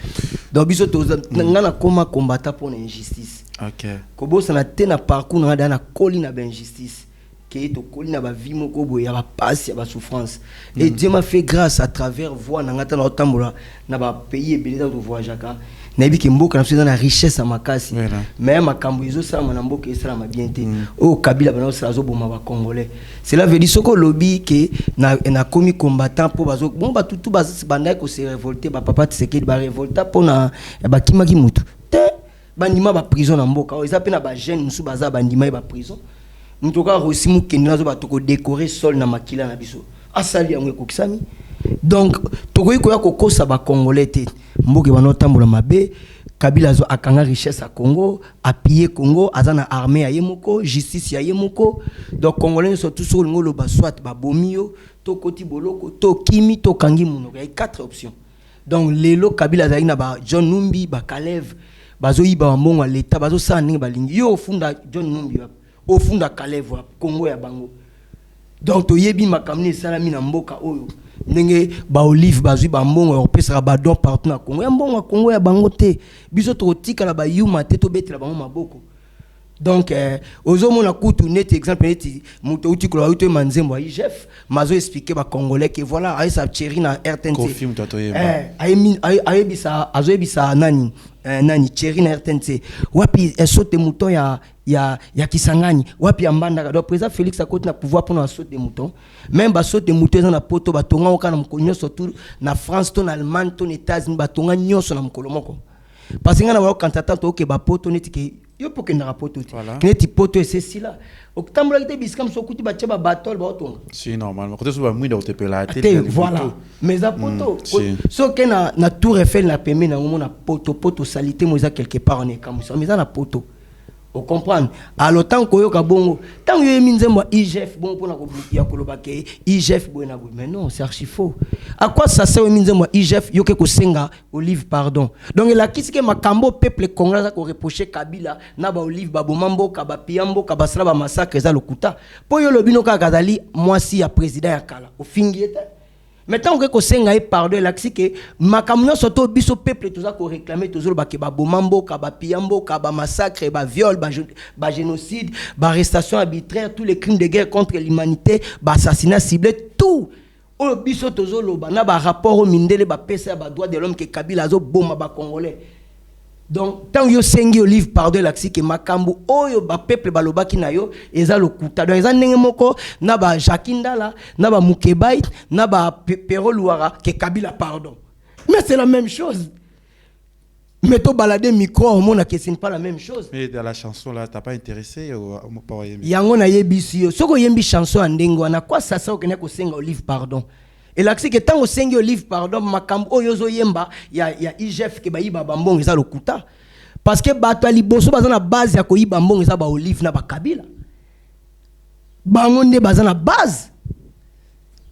S3: Donc biso to ngana koma combattre pour l'injustice.
S2: OK.
S3: Ko bo sana te na parcours na na koli na ben justice. Que to koli na ba vie moko boya ba passe ya ba souffrance. Et Dieu m'a fait grâce à travers voix na ngata na otambola na ba pays ebele de voyagaka. Na bi ke mboka na fisa na richesse à makasi. Mais makambo izo sa na mboka esala ma bien te. O Kabila bana osala zo boma ba congolais. Cela veut dire soko lobby que na komi combattant pour bazo bon ba tout banda ko se révolter ba papa Tshisekedi ba révolta pour na ba kimaki mutu. Te bandima ba prison na mboka. O ezapena ba jeune musu baza bandima ba prison. Mutoka rosimu kenina zo ba toko décorer sol na makila na biso. Asali yango ekokisami. Donc tokoyi koya kokosa ba congolais te. Mboke bana tambola mabe, Kabila zo akanga richesse à Congo, appuyer Congo, azana armée à Yemoko, justice à Yemoko. Donc congolais sont tous sur le ngolo ba soit ba bomio, to koti boloko, to kimi, to kangi muno. Il y a 4 options. Donc lelo Kabila zaina ba John Numbi, ba Kalev, bazo yiba mbongo l'état, bazo sa ninga ba lingi. Yo funda John Numbi au fond de Kalev Congo ya bango. Donc to yebi makamni salami na mboka oyo ndenge ba olive bazui ba mbongo opesa ba don partout na Congo ya mbongo Congo ya bango te biso to tika la ba yuma te to betela bango maboko. Donc ozomo na kutu net exemple net muto uti ko uti manzembo ai chef mazo expliquer ba congolais que voilà ai sa chéri na RTNC
S2: confirme toi toyeba
S3: ai bisa azo bisa nani chéri na RTNC wapi esote mouton ya Kisangani wapi ambanda do président Félix akoti na pouvoir pour na saute de mouton même ba saute de mouton na poto batonga okana mkonyo surtout na France to na Allemagne to na États-Unis batonga nyoso na mkolomoko parce que ngana wa kantata to ke ba poto netike yo pour que na poto
S2: Voilà.
S3: ti poto et c'est là octambola ki te biskam sokuti ba tcheba batol ba otonga
S2: Si normalement quand tu vas mouiller te peux la
S3: te voilà mais à poto so que na tour Eiffel na pembe na mona poto salité mo za quelque part on est comme ça mais na poto vous comprenez alors tant que yoka bongo tant yo minzembo IGF bon pona ko ya koloba ke IGF bona bo mais non c'est archi faux à quoi ça sert minzembo IGF yoke ko senga Olive pardon donc la kisike makambo peuple congolais ko reprocher Kabila na ba Olive ba bomambo ka ba piambo ka ba sala ba massacre za lokuta po yo lobino ka kazali mwasi ya président ya kala au fingiete maintenant que senga pardon la que makamyo soto biso peuple toza ko réclamer toujours ba ke ba bomambo ka ba piambo ka ba massacre ba viol ba génocide ba arrestation arbitraire tous les crimes de guerre contre l'humanité ba assassinat ciblé tout o biso tozo loba na ba rapport au mindele ba pesa ba droit de l'homme que Kabila zo boma ba congolais. Donc tant yo sengi Olive pardon l'axi que makambo oyo ba peuple baloba ki na yo eza lokuta donc eza ndenge moko na ba Jakindala na ba Mukebai na ba Pero Luara que Kabila pardon mais c'est la même chose mais to balader micro au monde que ce n'est pas la même chose
S2: mais dans la chanson là t'as pas intéressé au pas
S3: yango na yebisi yo soko yembi chanson andengo na quoi ça ko ne ko senga Olive pardon. Et là, c'est que tant au Seigneur Olive, pardon, makambo oyozo yemba, ya IGF ke ba yiba bambong eza lokuta. Parce que bato ali boso baza na base ya ko yiba bambong eza ba Olive na ba Kabila. Bango nde baza na base.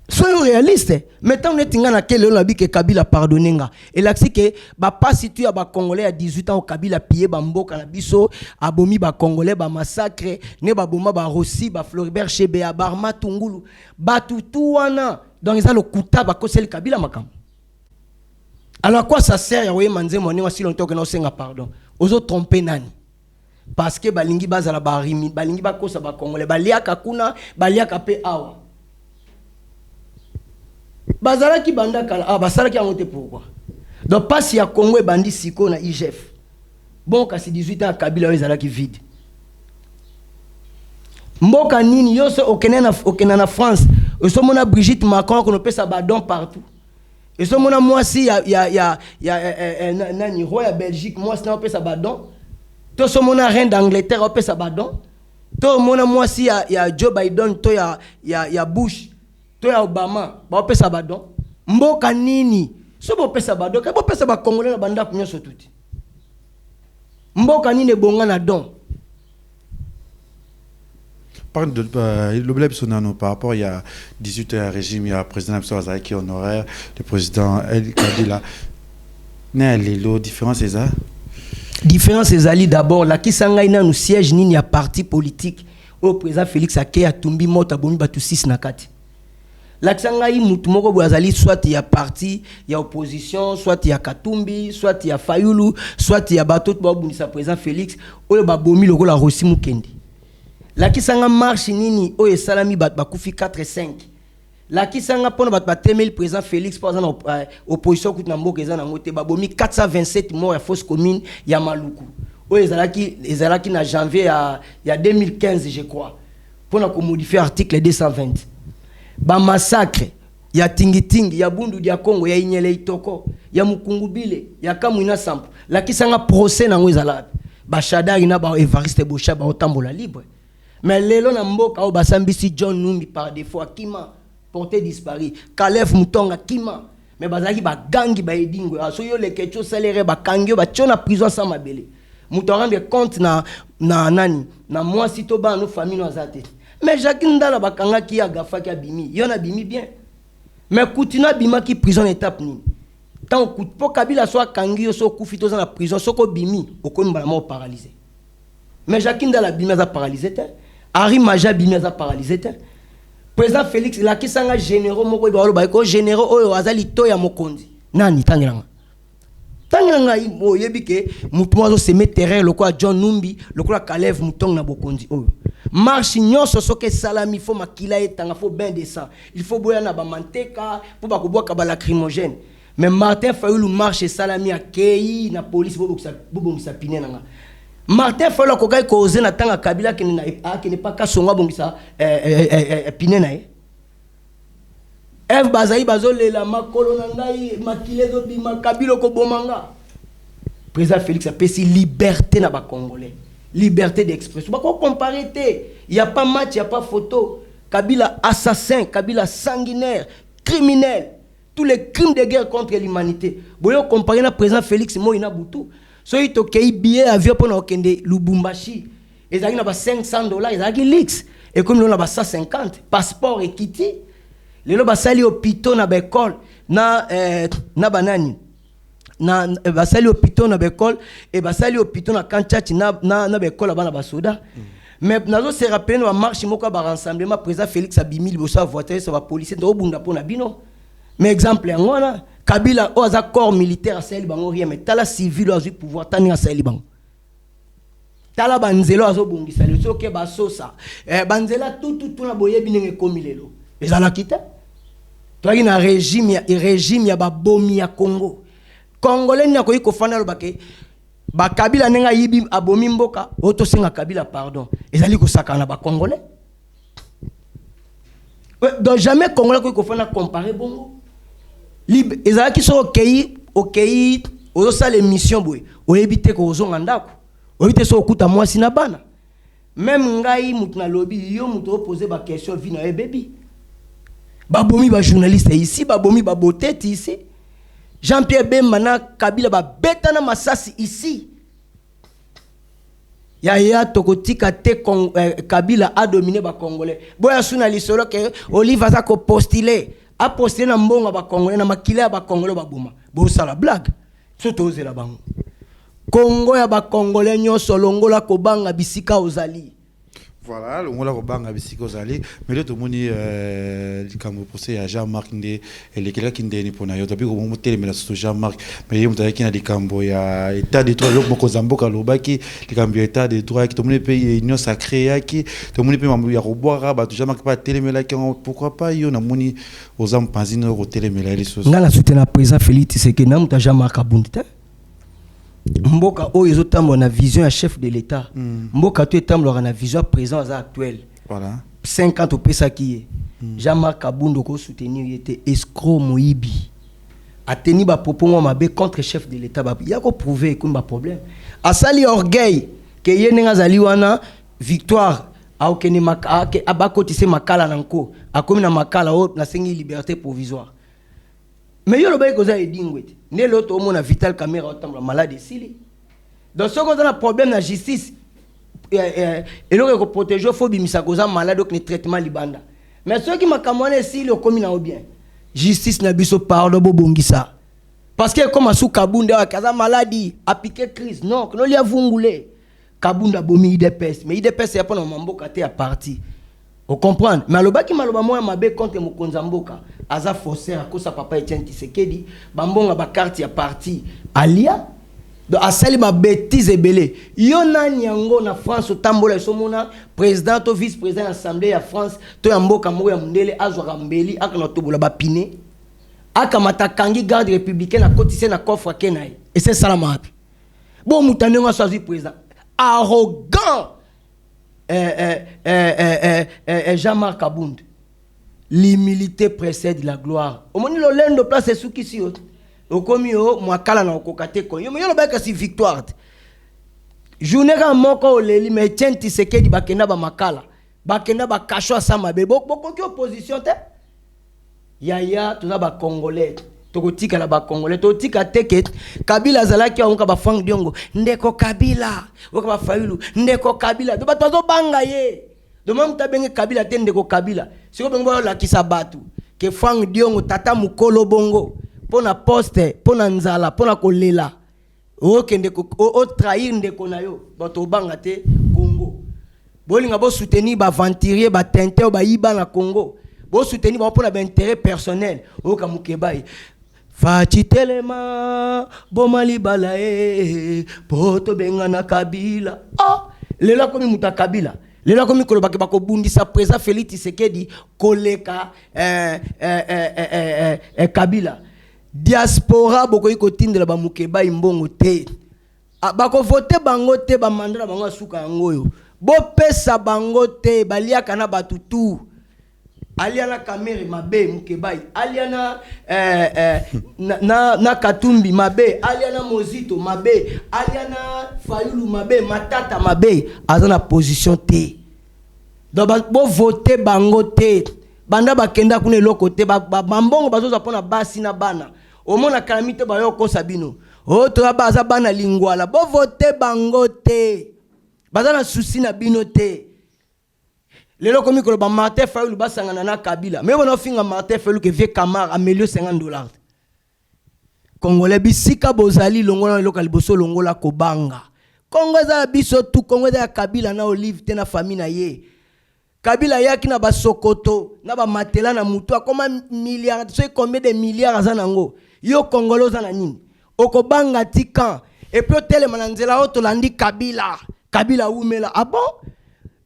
S3: Soyons réalistes. Maintenant, on est na quel on a dit que Kabila pardonnenga. Et là, c'est que ba pas situé à ba Congolais à 18 ans au Kabila pillé bamboka na biso, abomi ba Congolais ba massacre, ne ba boma ba Rossi, ba Floribert Chebe, ba Barma Tungulu, ba tutuana. Donc ils ont le kuta ba kosel Kabila makam. Alors à quoi ça sert ya manze moni si longtemps que nous senga pardon. Ozo tromper nani. Parce que balingi bazala ba rimi, balingi ba kosa ba Congolais, baliaka kuna, baliaka pe awa. Bazala ki banda kala basala ki angote pourquoi. Donc pas si ya Congo et bandi siko na IGF. Bon kasi 18 ans à Kabila ezala ki vide. Mboka nini yoso okena na France. Et ce mona Brigitte Macron qu'on peut sa badon partout. Et ce mona moi si ya nani roi ya Belgique moi si on peut sa badon. To ce mona reine d'Angleterre on peut sa badon. To mona moi si ya Joe Biden to ya Bush to ya Obama ba on peut sa badon. Mboka nini so bo peut sa badon ka bo peut sa ba congolais na banda kunyo so tuti. Mboka nini bonga na don.
S2: Par le par rapport il y a 18 ans régime il y a le président Absalazaki qui est honoraire le président El Kabila né lelo différence c'est ça
S3: différence c'est ali d'abord la qui sanga ina nous siège nini ya parti politique au président Félix Ake a tumbi mota bomi batu 6 na kati la sanga yi mutu moko boazali soit ya parti ya opposition soit ya Katumbi soit ya Fayulu soit ya bato ba bunisa président Félix oyo ba bomi lokola Rossi Mukendi. La kisanga marche nini o esalami bat bakufi 4 et 5. La kisanga pona bat batemel président Félix par exemple opposition kuti na mboka eza na ngote ba bomi 427 morts ya fausse commune ya Maluku. O ezalaki na janvier ya 2015 je crois. Pona ko modifier article 220. Ba massacre ya Tingitingi ya Bundu dia Congo ya Inyele Itoko ya Mukungubile ya Kamwina Sampo. La kisanga procès na ngozala. Ba Shadari na ba Evariste Bocha ba otambola libre. Mais lelo na mboka o basambisi John Numbi par défaut Kima porté disparu Calef Mutonga Kima mais bazaki ba gangi ba edingo so yo le kecho salaire ba kangyo ba chona prison sans mabele mutonga de compte na nani na moi si to ba no famille no azate mais Jakindala ba kanga ki agafa ki abimi yo na bimi bien mais kutina bima ki prison étape ni tant coup po Kabila so kangi yo so kufi to na prison so ko bimi okomi ba mo paralysé mais Jakindala bimi za paralysé Henri Maja Bimeza paralysé. Président Félix la kisanga généraux moko ba ba ko généraux oyo azali to ya mokonzi. Nani tangiranga. Tangiranga mo yebike mutu mo se mettre terrain lokwa John Numbi, lokwa Calef Mutong na bokonzi oyo. Marche nyonso soke salami fo makila etanga fo ben de sang. Il faut boya na ba manteka pour ba ko boa ka ba lacrymogène. Mais Martin Fayulu marche salami akei na police bobo misa pinenanga. Martin Fayulu kokai koze na tanga Kabila qui n'est pas kasonga bongisa pinena Eve bazai bazolela makolo na ngai makile zo bima Kabila ko bomanga. Président Félix a pesi liberté na ba Congolais. liberté d'expression. Pourquoi comparer? Il n'y a pas match, il n'y a pas photo. Kabila assassin, Kabila sanguinaire, criminel. Tous les crimes de guerre contre l'humanité. Vous voyez, comparer le président Félix Moïna Boutou. Si vous avez billet avion pour Lubumbashi, ils ont $500, ils ont leaks. Et comme nous avons 150, passeport et kitty, les gens basali hôpitaux na l'école, na banani. Na basali hôpitaux na l'école et basali hôpitaux na kanchati na l'école bana basoda. Mais nous se rappelons la marche moko ba rassemblement président Félix Abimi liboso voiture sur la police do bunda pona bino. Mais exemple ngona Kabila oza corps militaire à Sahel bango rien mais tala civil oza pouvoir tani à Sahel bango. Tala banzelo azo bongisa le soke basosa. Banzela tout na boye binenge komilelo. Ezala kita. Toi qui na régime ya babomi ya Congo. Congolais n'a ko fana lo bake ba Kabila nenga yibi abomi mboka oto senga Kabila pardon. Ezali ko sakana ba Congolais. Donc jamais Congolais ko fana comparer bongo. Ezala ki so OK ozo sala émission boy. O éviter ko ozo ngandako. O éviter so okuta mwasi na bana. Même ngai mutu na lobby yo mutu poser ba question vina e baby. Babomi ba journaliste ici, babomi ba botete ici. Jean-Pierre Bemba na Kabila ba beta na masasi ici. Ya tokotika te Kabila a dominé ba Congolais. Boya suna lisolo ke Olive aza ko postuler. A postuler na mbonga ba Congolais na makila ba Congolais ba boma. Bo sala blague. Soto ozela bango. Congo ya ba Congolais nyonso longola ko banga bisika ozali.
S2: Voilà, on l'a rebang bisiko zali, mais le tout le monde comme vous pensez à Jean-Marc Ndé et les quelqu'un qui ndé pour nayo tapi ko mo tele mais la Jean-Marc mais yom ta kina di kambo ya état de droit moko zamboka lobaki di kambo état de droit qui tout le monde pays union sacrée ya qui tout le monde pays ya roboira ba Jean-Marc pas tele mais là pourquoi pas yo na moni aux am panzino ko tele mais là les choses
S3: ngala soutenir président Félix Tshisekedi na muta Jean-Marc Abundita Mboka o yezo tambo na vision ya chef de l'État. Mboka tu tambo na vision président actuel.
S2: Voilà.
S3: 50 pesa qui Jean-Marc Kabundo ko soutenir était escroc moibi. A teni ba propos mabe contre chef de l'État ba ya ko prouver que ba problème. A sali orgueil que yenenga zali wana victoire a okeni maka ke abakoti se makala nanko a komi na makala o na sengi liberté provisoire. Mais yo lo bay ko za edingwete. Ne l'autre homme na Vital Caméra autant malade ici. Donc ce qu'on a un problème na justice et le ko protéger faut bimisa ko za malade donc ne traitement libanda. Mais ceux qui m'a kamone ici le commis na bien. Justice na biso pardon bo bongisa. Parce que comme sous Kabunda wa kaza maladie a piqué crise non, que no li a vungulé. Kabunda bomi IDPS mais IDPS ya pas na mamboka te à parti. Vous comprenez? Mais le baki maloba moya mabe contre Mokonza Mboka aza faussaire à cause sa papa Etienne Tshisekedi bambonga ba carte ya parti alia donc asali ma bêtise ebele yo nani yango na France otambola somona président to vice président assemblée ya France to ya mboka moko ya mundele azwa mbeli akana tobola ba pine akamata kangi garde républicaine na kotise na coffre kenai et c'est ça la map bon mutanenga choisi président arrogant Jean-Marc Kabound. L'humilité précède la gloire. Au moment où l'on place est sous qui si au commis au mwakala na okokate ko. Yo lo ba kasi victoire. Journée ka moko leli mais Etienne Tshisekedi bakenda ba makala. Bakenda ba kacho sama be boko ki opposition te. Yaya tuza ba congolais. Tokotika la ba congolais totika teke Kabila zalaki onka ba fang diongo ndeko Kabila oka ba fayulu ndeko Kabila do batozo banga ye do mam tabenge Kabila te ndeko Kabila siko bengo la kisabatu ke fang diongo tata mukolo bongo pona poste pona nzala pona kolela oke ndeko o trahir ndeko nayo bato banga te Congo bolinga bo soutenir ba venturier ba tente ba yiba na Congo bo soutenir ba pona ba intérêt personnel oka mukebai Fati telema bomali balae poto benga na Kabila lela komi muta Kabila lela komi koloba ke bako bundisa président Félix Tshisekedi koleka Kabila diaspora boko iko tindela ba mukeba imbongo te bako voter bango te ba mandala bango suka ngoyo bo pesa bango te baliaka na batutu aliana Kamere mabe Mukebai, aliana na Katumbi mabe, aliana Mozito mabe, aliana Fayulu mabe, Matata mabe, azana position T. Donc bo voter bango T. Banda bakenda kuna eloko te bambongo bazoza pona basi na bana. Omona kalamite bayo ko sabino. O to baza bana lingwala, bo voter bango T. Bazana souci na bino T. Lelo komi ko ba Martin Fayulu basangana na Kabila. Mais on finga Martin Fayulu que vie Camara améliore $50. Congolais bisika bozali longola loka liboso longola kobanga. Congo za biso tu Congo za Kabila na Olive te na famille na ye. Kabila yaki na ba Sokoto na ba matela na mutu akoma milliards so combien de milliards azanango. Yo Congolo za na nini? Okobanga tika et puis telema na nzela oto landi Kabila. Kabila umela. Ah bon?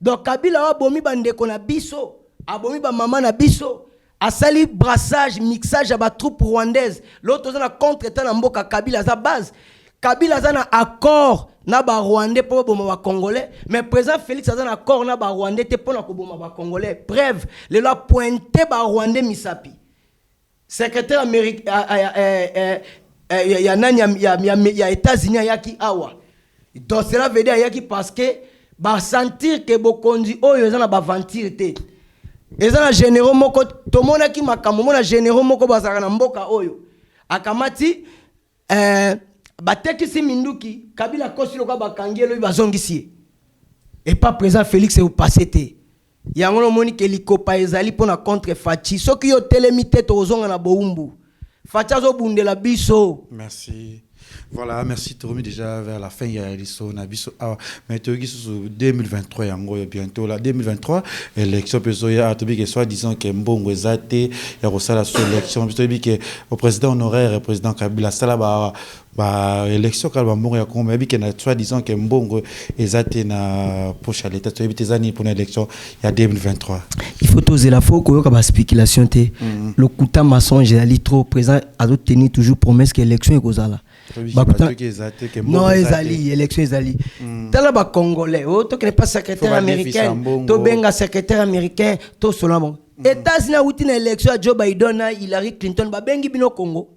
S3: Donc Kabila abomi bandeko na biso, abomi ba mama na biso, asali brassage, mixage à ba troupe rwandaise. L'autre zana contre état na mboka Kabila za base. Kabila zana accord na ba rwandais pour boma ba congolais, mais président Félix zana accord na ba rwandais te pour na ko boma ba congolais. Bref, le la pointé ba rwandais misapi. Secrétaire américain ya États-Unis yaki awa. Donc cela veut dire yaki parce que ba sentir que bokonzi oyo ezana ba ventir te ezana généraux moko tomona ki makambo mona généraux moko bazaka na mboka oyo akamati batekisi minduki Kabila kosi lokwa bakangelo bazongisi et pas présent Félix au passé te yango no moni ke likopa ezali pona contre Fachi soki yo telemite to ozonga na boumbu Fachi zo bundela biso.
S2: Merci. Voilà, merci Toromi déjà vers la fin il y a l'issue nabiso mais tu dis sur 2023 yango bientôt là 2023 élection pesoya atobi que soit disant que mbongo ezate ya kosala sur élection atobi que au président honoraire et président Kabila sala ba élection kalba mbongo ya Congo mais que na soit disant que mbongo ezate na poche à l'état atobi tezani pour l'élection il y a 2023
S3: il faut oser la fois ko ba spéculation te le kuta mensonge ali trop présent a tenir toujours promesse que élection ekozala. Non, ezali, élection ezali. Tala ba Congolais, to qui n'est pas secrétaire américain, to benga secrétaire américain, to solamo. États-Unis outi na élection à Joe Biden na Hillary Clinton ba bengi bino Congo.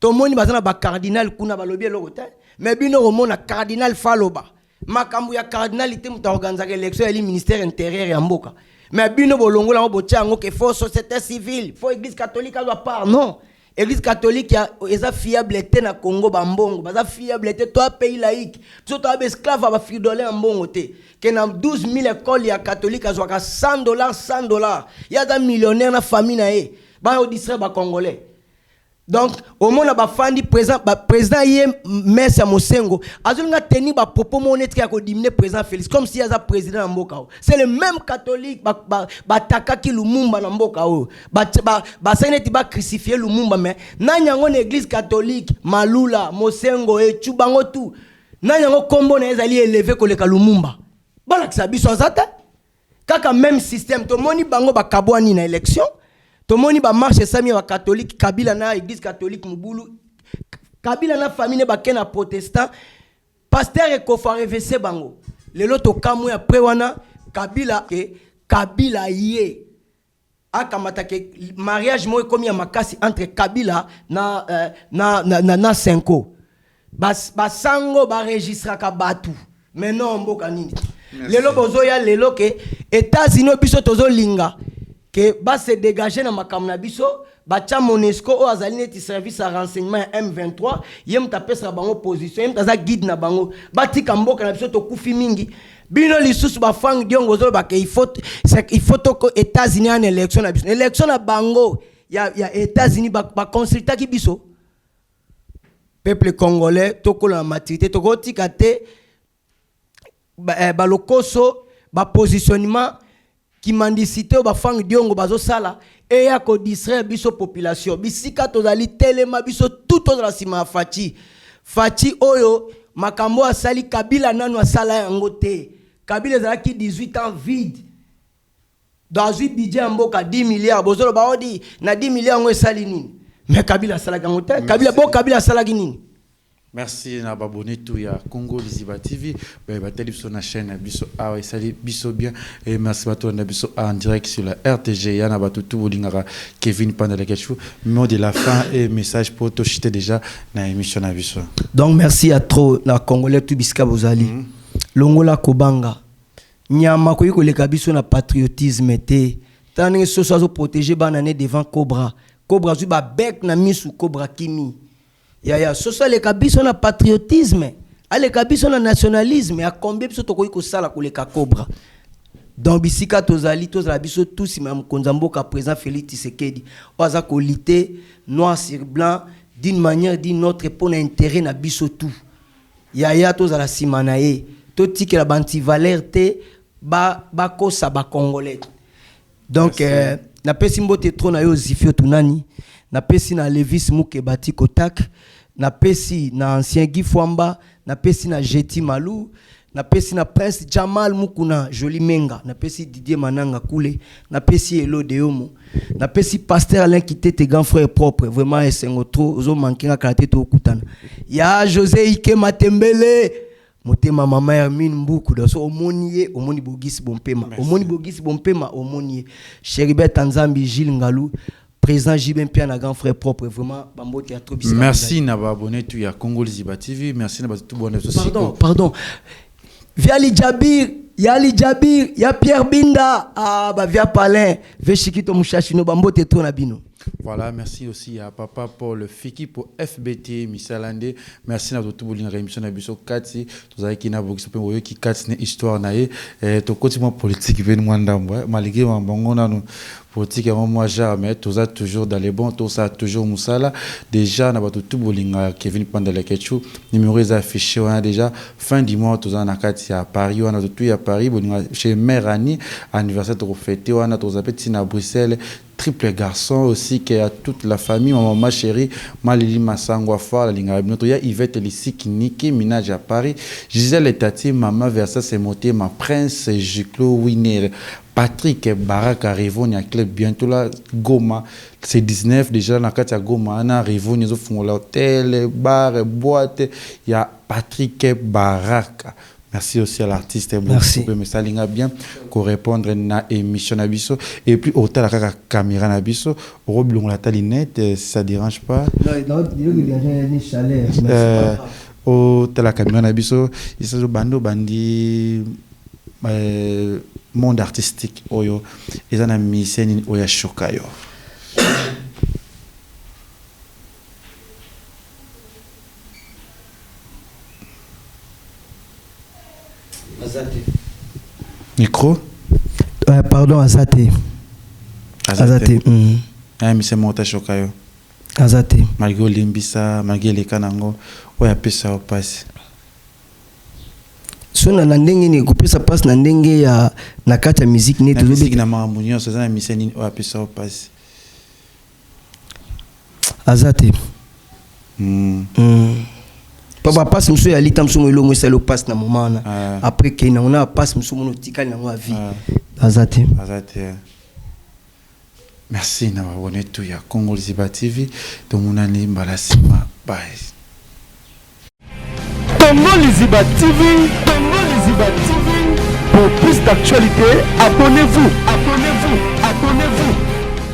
S3: To moni bazana ba cardinal kuna ba lobi eloko te. Mais bino romona cardinal faloba. Makambu ya cardinalité muta organiser élection ya ministère intérieur ya mboka. Mais bino bolongola ngo botiango que faut société civile, faut église catholique à part non. Église catholique est fiable na Congo bambongo, baza fiable toi pays laïque. Tout toi esclave ba fidolé en bongo te. Que na 12 000 écoles ya catholique azwaka $100. Ya da millionnaire na famille na e. Ba au district ba congolais. Donc au monde ba fandi président yé Messa Mosengo azulinga teni ba propos monétique ko diminuer président Félix comme si yaza président mboka. C'est le même catholique ba takaki Lumumba na mboka o. Ba seneti ba crucifier Lumumba mais na nyango na église catholique Malula Mosengo et Chubango tout. Na nyango kombo na ezali élevé ko leka Lumumba. Bala kisa biso zata. Kaka même système to moni bango ba kabwani na élection. Tomoni ba marche sami wa catholique Kabila na église catholique mubulu Kabila na famille ba kena protestant pasteur e ko fa réverser bango lelo to kamwe après wana Kabila yé akamata ke mariage mo comme ya makasi entre Kabila na Senko ba sango ba registra ka batu mais non mboka nini lelo bozoya lelo ke États-Unis biso tozo linga que ba se dégager na makamna biso ba cha Monesco o azali neti service à renseignement M23 yem tapesa bango position yem taza guide na bango ba tika mboka na biso to kufi mingi bino lisusu ba fang diongo zo ba ke il faut to ko États-Unis en élection na bango ya États-Unis ba consulta ki biso peuple congolais to ko la maturité to ko tika te ba lokoso ba positionnement qui mendicité ou bafang diongo bazo sala et ya ko distraire biso population bisika tozali telema biso tout la sima Fachi oyo makambo asali Kabila nanu asala yango te Kabila ezalaki 18 ans vide dans un budget mboka 10 milliards bozolo baodi na 10 milliards ngo esali nini mais Kabila asala yango te Kabila asala nini
S2: Merci na babonné tout ya Congo Liziba TV ba télé sur la chaîne biso et sali biso bien et merci bato na biso en direct sur la RTG ya na bato tout bolingara Kevin Pandala Ketchou mot de la fin et message pour to chiter déjà na émission na biso.
S3: Donc merci à trop na Congolais tout biska bozali longola kobanga nyama ko yiko leka biso na patriotisme te tane so so protéger banane devant cobra zu ba bec na misu cobra kimi ya so so leka biso na patriotisme aleka biso na nationalisme ya combien biso to ko sala ko leka cobra donc bisika tozali biso tous même konzamboka président Félix Tshisekedi oza ko lité noir sur blanc d'une manière d'une autre pour l'intérêt na biso tout ya tozala simanaye to tikela banti valeur te ba kosa ba congolais donc na pesi mbote trop na yo zifio tunani na pesi na Levis Mukebati Kotak na pesi na ancien Guy Fwamba na pesi na Jeti Malou na pesi na Prince Jamal Mukuna Joli Menga na pesi Didier Mananga Koule na pesi Elo Deomo na pesi Pasteur Alain Kitete grand frère propre vraiment esengo trop zo mankinga kalaté to kutana ya José Ike Matembele motema mama Hermine Mbuku daso omoni bogisi bompema omoni Cheribert Tanzambi Gilles Ngalou président Jibin Piana grand frère propre vraiment bambo théâtre bisika.
S2: Merci na ba abonné tout ya Congo Liziba TV merci na ba tout bonne aussi.
S3: Pardon Viali Jabir ya Pierre Binda ba via Palin ve Chikito Mushashino bambo théâtre na bino.
S2: Voilà, merci aussi à Papa Paul Fiki pour FBT Misalande. Merci à tout le monde émission na biso Kati. Tous avez qui na bokisi pe boyo ki Kati ne histoire na ye. To quotidien politique ben mwandambo malgré mbongo na no politique moi jamais tous a toujours dans les bons, tous a toujours musala. Déjà na bato tout bolinga Kevin Pandala Ketchou numéro est affiché on a déjà fin du mois tous en Kati à Paris on a tout à Paris bolinga chez Mère Annie anniversaire to fêter on a tous a petit na Bruxelles triple garçon aussi qui a toute la famille maman chérie Malili Masangwa Fa la linga notre ya Yvette Lisiki Niki Minage à Paris Gisèle Tati maman Versa c'est monté ma prince Jiclo Winner Patrick Baraka Rivoni à club bientôt là Goma c'est 19 déjà dans Katia Goma on a Rivoni ils font l'hôtel bar boîte il y a Patrick Baraka. Merci aussi à l'artiste
S3: merci
S2: mais ça linga bien pour répondre na émission na biso et puis au la caméra na biso roblon la talinette ça dérange pas au la caméra na biso il s'agit bando bandi monde artistique oyo ils en a mis scène oya chokayo micro
S3: pardon Azate
S2: mais c'est monta chokayo
S3: Azate
S2: malgré limbisa malgré les kanango oya pesa au passe
S3: sona na ndenge ni kopesa passe na ndenge ya na kati ya musique ne
S2: musique na mamunyo ça na miseni oya pesa au passe
S3: Azate Papa passe monsieur ya litam somo lo mwesa lo passe na moment après que na on a passe monsieur mono tikali na moi vie Azate
S2: merci na abonné tout ya Congo Liziba TV donc on a ni balasima bye
S1: Congo Liziba TV pour plus d'actualité abonnez-vous